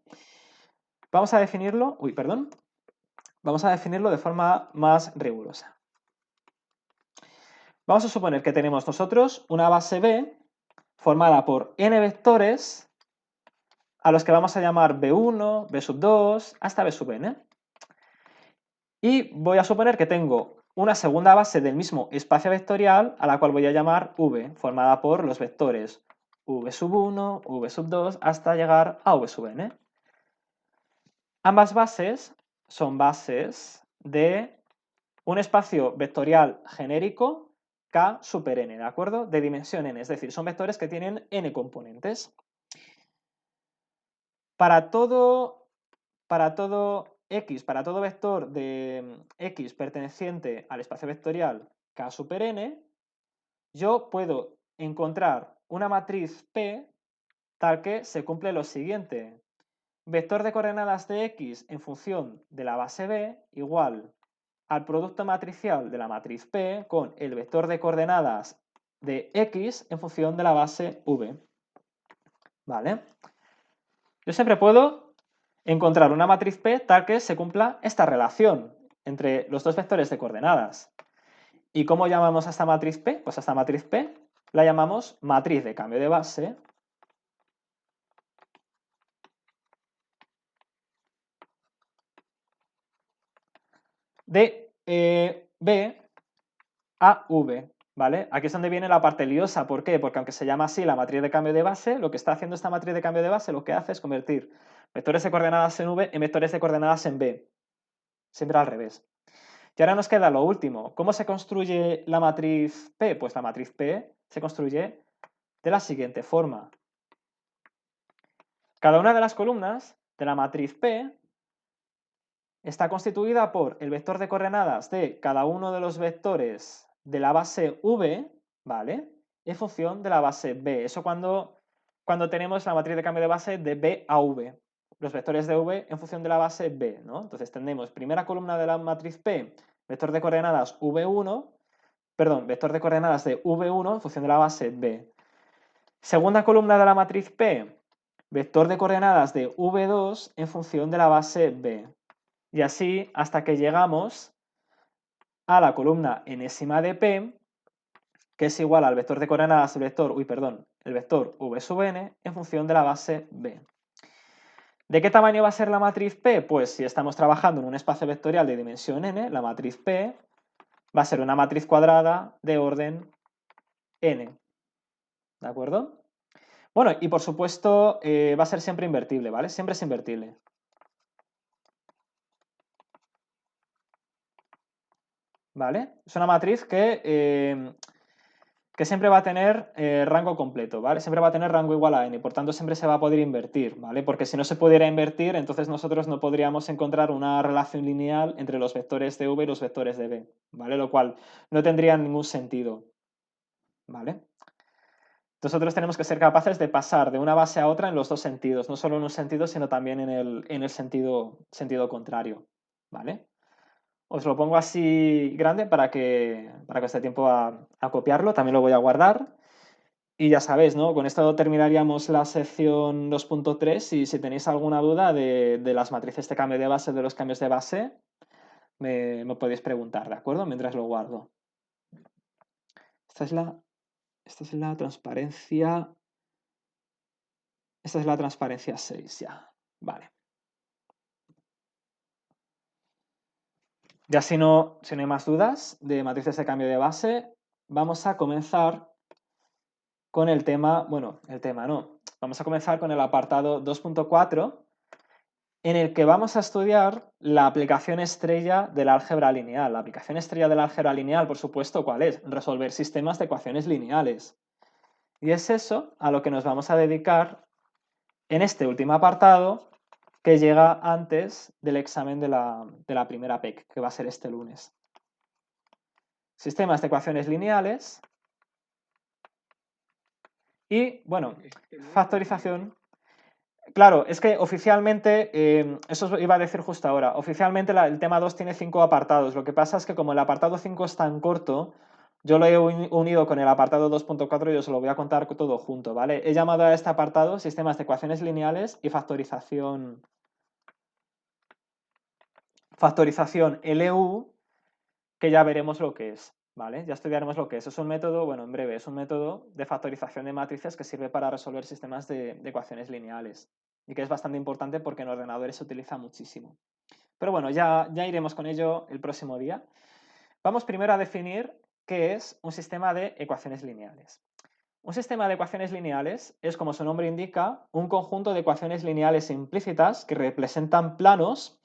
Vamos a definirlo, vamos a definirlo de forma más rigurosa. Vamos a suponer que tenemos nosotros una base B formada por n vectores a los que vamos a llamar B1, B2, hasta B sub n. Y voy a suponer que tengo una segunda base del mismo espacio vectorial a la cual voy a llamar V, formada por los vectores V sub 1, V sub 2, hasta llegar a V sub n. Ambas bases son bases de un espacio vectorial genérico K super n, ¿de acuerdo? De dimensión n, es decir, son vectores que tienen n componentes. Para todo X, para todo vector de X perteneciente al espacio vectorial K super n, yo puedo encontrar una matriz P tal que se cumple lo siguiente. Vector de coordenadas de X en función de la base B igual al producto matricial de la matriz P con el vector de coordenadas de X en función de la base V. ¿Vale? Yo siempre puedo encontrar una matriz P tal que se cumpla esta relación entre los dos vectores de coordenadas. ¿Y cómo llamamos a esta matriz P? Pues a esta matriz P la llamamos matriz de cambio de base de B a V, ¿vale? Aquí es donde viene la parte liosa. ¿Por qué? Porque aunque se llama así la matriz de cambio de base, lo que está haciendo esta matriz de cambio de base lo que hace es convertir vectores de coordenadas en V en vectores de coordenadas en B. siempre al revés. Y ahora nos queda lo último. ¿Cómo se construye la matriz P? Pues la matriz P se construye de la siguiente forma. Cada una de las columnas de la matriz P está constituida por el vector de coordenadas de cada uno de los vectores de la base V, ¿vale? En función de la base B. Eso cuando tenemos la matriz de cambio de base de B a V. Los vectores de V en función de la base B, ¿no? Entonces tenemos primera columna de la matriz P, vector de coordenadas V1, perdón, vector de coordenadas de V1 en función de la base B. Segunda columna de la matriz P, vector de coordenadas de V2 en función de la base B. Y así hasta que llegamos a la columna enésima de P, que es igual al vector de coordenadas del vector, el vector V sub n en función de la base B. ¿De qué tamaño va a ser la matriz P? Pues si estamos trabajando en un espacio vectorial de dimensión n, la matriz P va a ser una matriz cuadrada de orden n. ¿De acuerdo? Bueno, y por supuesto va a ser siempre invertible, ¿vale? Siempre es invertible. ¿Vale? Es una matriz que siempre va a tener rango completo, ¿vale? Siempre va a tener rango igual a n, por tanto siempre se va a poder invertir, ¿vale? Porque si no se pudiera invertir, entonces nosotros no podríamos encontrar una relación lineal entre los vectores de v y los vectores de b, ¿vale? Lo cual no tendría ningún sentido, ¿vale? Nosotros tenemos que ser capaces de pasar de una base a otra en los dos sentidos, no solo en un sentido, sino también en el sentido contrario, ¿vale? Os lo pongo así grande para que os dé tiempo a copiarlo, también lo voy a guardar. Y ya sabéis, ¿no? Con esto terminaríamos la sección 2.3 y si tenéis alguna duda de las matrices de cambio de base, de los cambios de base, me podéis preguntar, ¿de acuerdo? Mientras lo guardo. Esta es la transparencia. Esta es la transparencia 6 ya. Vale. Ya si no hay más dudas de matrices de cambio de base, vamos a comenzar con el tema, bueno, el tema no, vamos a comenzar con el apartado 2.4 en el que vamos a estudiar la aplicación estrella del álgebra lineal. La aplicación estrella del álgebra lineal, por supuesto, ¿cuál es? Resolver sistemas de ecuaciones lineales. Y es eso a lo que nos vamos a dedicar en este último apartado que llega antes del examen de la primera PEC, que va a ser este lunes. Sistemas de ecuaciones lineales y, bueno, factorización. Claro, es que oficialmente, eso os iba a decir justo ahora, oficialmente el tema 2 tiene 5 apartados. Lo que pasa es que como el apartado 5 es tan corto, yo lo he unido con el apartado 2.4 y os lo voy a contar todo junto, ¿vale? He llamado a este apartado sistemas de ecuaciones lineales y factorización LU, que ya veremos lo que es, ¿vale? Ya estudiaremos lo que es. Es un método, bueno, en breve, es un método de factorización de matrices que sirve para resolver sistemas de ecuaciones lineales y que es bastante importante porque en ordenadores se utiliza muchísimo. Pero bueno, ya iremos con ello el próximo día. Vamos primero a definir qué es un sistema de ecuaciones lineales. Un sistema de ecuaciones lineales es, como su nombre indica, un conjunto de ecuaciones lineales implícitas que representan planos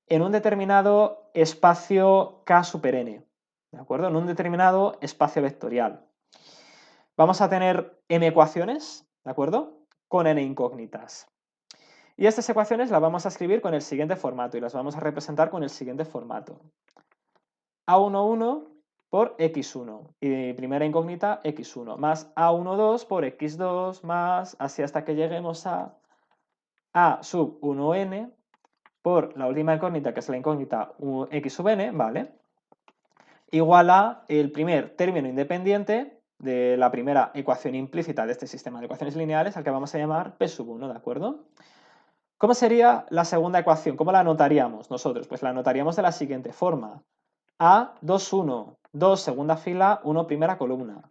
en un determinado espacio K super n, ¿de acuerdo? En un determinado espacio vectorial. Vamos a tener n ecuaciones, ¿de acuerdo? Con n incógnitas. Y estas ecuaciones las vamos a escribir con el siguiente formato y las vamos a representar con el siguiente formato. A11 por x1 y primera incógnita x1 más A12 por x2 más así hasta que lleguemos a sub 1n por la última incógnita, que es la incógnita x sub n, ¿vale? Igual a el primer término independiente de la primera ecuación implícita de este sistema de ecuaciones lineales, al que vamos a llamar P sub 1, ¿de acuerdo? ¿Cómo sería la segunda ecuación? ¿Cómo la anotaríamos nosotros? Pues la anotaríamos de la siguiente forma. A21, 2 segunda fila, 1 primera columna.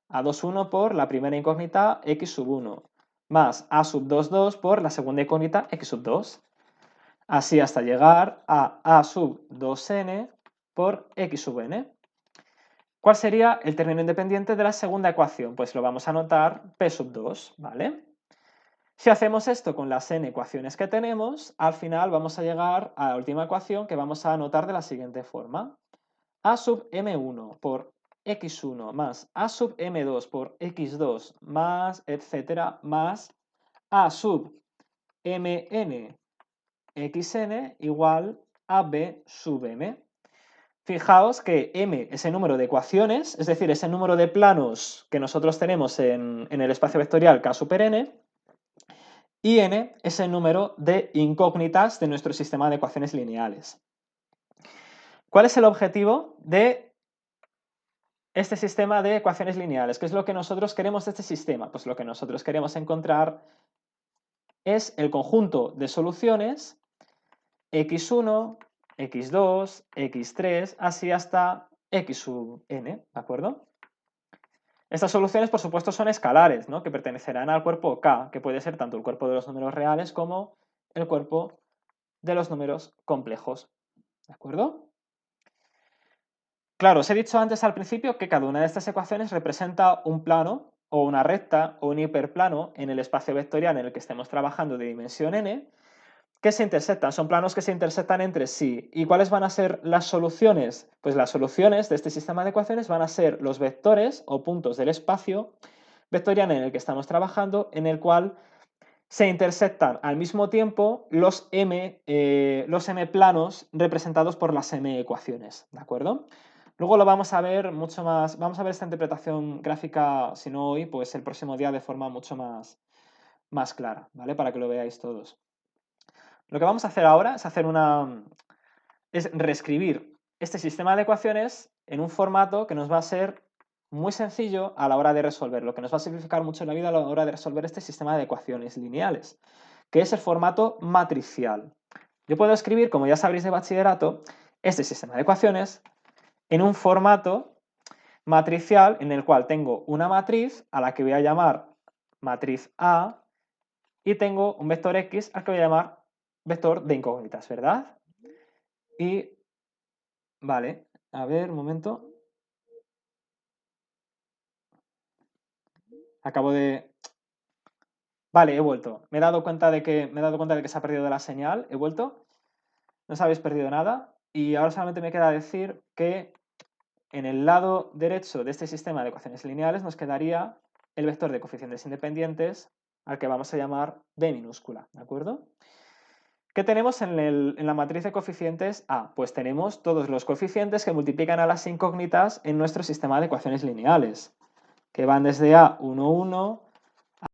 A21 por la primera incógnita x sub 1, más A sub 22 por la segunda incógnita x sub 2. Así hasta llegar a sub 2n por x sub n. ¿Cuál sería el término independiente de la segunda ecuación? Pues lo vamos a anotar p sub 2, ¿vale? Si hacemos esto con las n ecuaciones que tenemos, al final vamos a llegar a la última ecuación que vamos a anotar de la siguiente forma. A sub m1 por x1 más a sub m2 por x2 más etcétera más a sub mn xn igual a b sub m. Fijaos que m es el número de ecuaciones, es decir, es el número de planos que nosotros tenemos en el espacio vectorial K super n, y n es el número de incógnitas de nuestro sistema de ecuaciones lineales. ¿Cuál es el objetivo de este sistema de ecuaciones lineales? ¿Qué es lo que nosotros queremos de este sistema? Pues lo que nosotros queremos encontrar es el conjunto de soluciones x1, x2, x3, así hasta x sub n, ¿de acuerdo? Estas soluciones, por supuesto, son escalares, ¿no? Que pertenecerán al cuerpo K, que puede ser tanto el cuerpo de los números reales como el cuerpo de los números complejos, ¿de acuerdo? Claro, os he dicho antes al principio que cada una de estas ecuaciones representa un plano o una recta o un hiperplano en el espacio vectorial en el que estemos trabajando de dimensión n, que se intersectan, son planos que se intersectan entre sí. ¿Y cuáles van a ser las soluciones? Pues las soluciones de este sistema de ecuaciones van a ser los vectores o puntos del espacio vectorial en el que estamos trabajando, en el cual se intersectan al mismo tiempo los m planos representados por las m ecuaciones, ¿de acuerdo? Luego lo vamos a ver mucho más, vamos a ver esta interpretación gráfica, si no hoy, pues el próximo día de forma mucho más clara, ¿vale? Para que lo veáis todos. Lo que vamos a hacer ahora es reescribir este sistema de ecuaciones en un formato que nos va a ser muy sencillo a la hora de resolver, lo que nos va a simplificar mucho la vida a la hora de resolver este sistema de ecuaciones lineales, que es el formato matricial. Yo puedo escribir, como ya sabréis de bachillerato, este sistema de ecuaciones en un formato matricial en el cual tengo una matriz a la que voy a llamar matriz A y tengo un vector X al que voy a llamar vector de incógnitas, ¿verdad? Y, vale, a ver, un momento. Acabo de... Vale, he vuelto. Me he dado cuenta de que se ha perdido la señal. He vuelto. No os habéis perdido nada. Y ahora solamente me queda decir que en el lado derecho de este sistema de ecuaciones lineales nos quedaría el vector de coeficientes independientes al que vamos a llamar B minúscula, ¿de acuerdo? ¿Qué tenemos en la matriz de coeficientes A? Pues tenemos todos los coeficientes que multiplican a las incógnitas en nuestro sistema de ecuaciones lineales, que van desde A1, 1,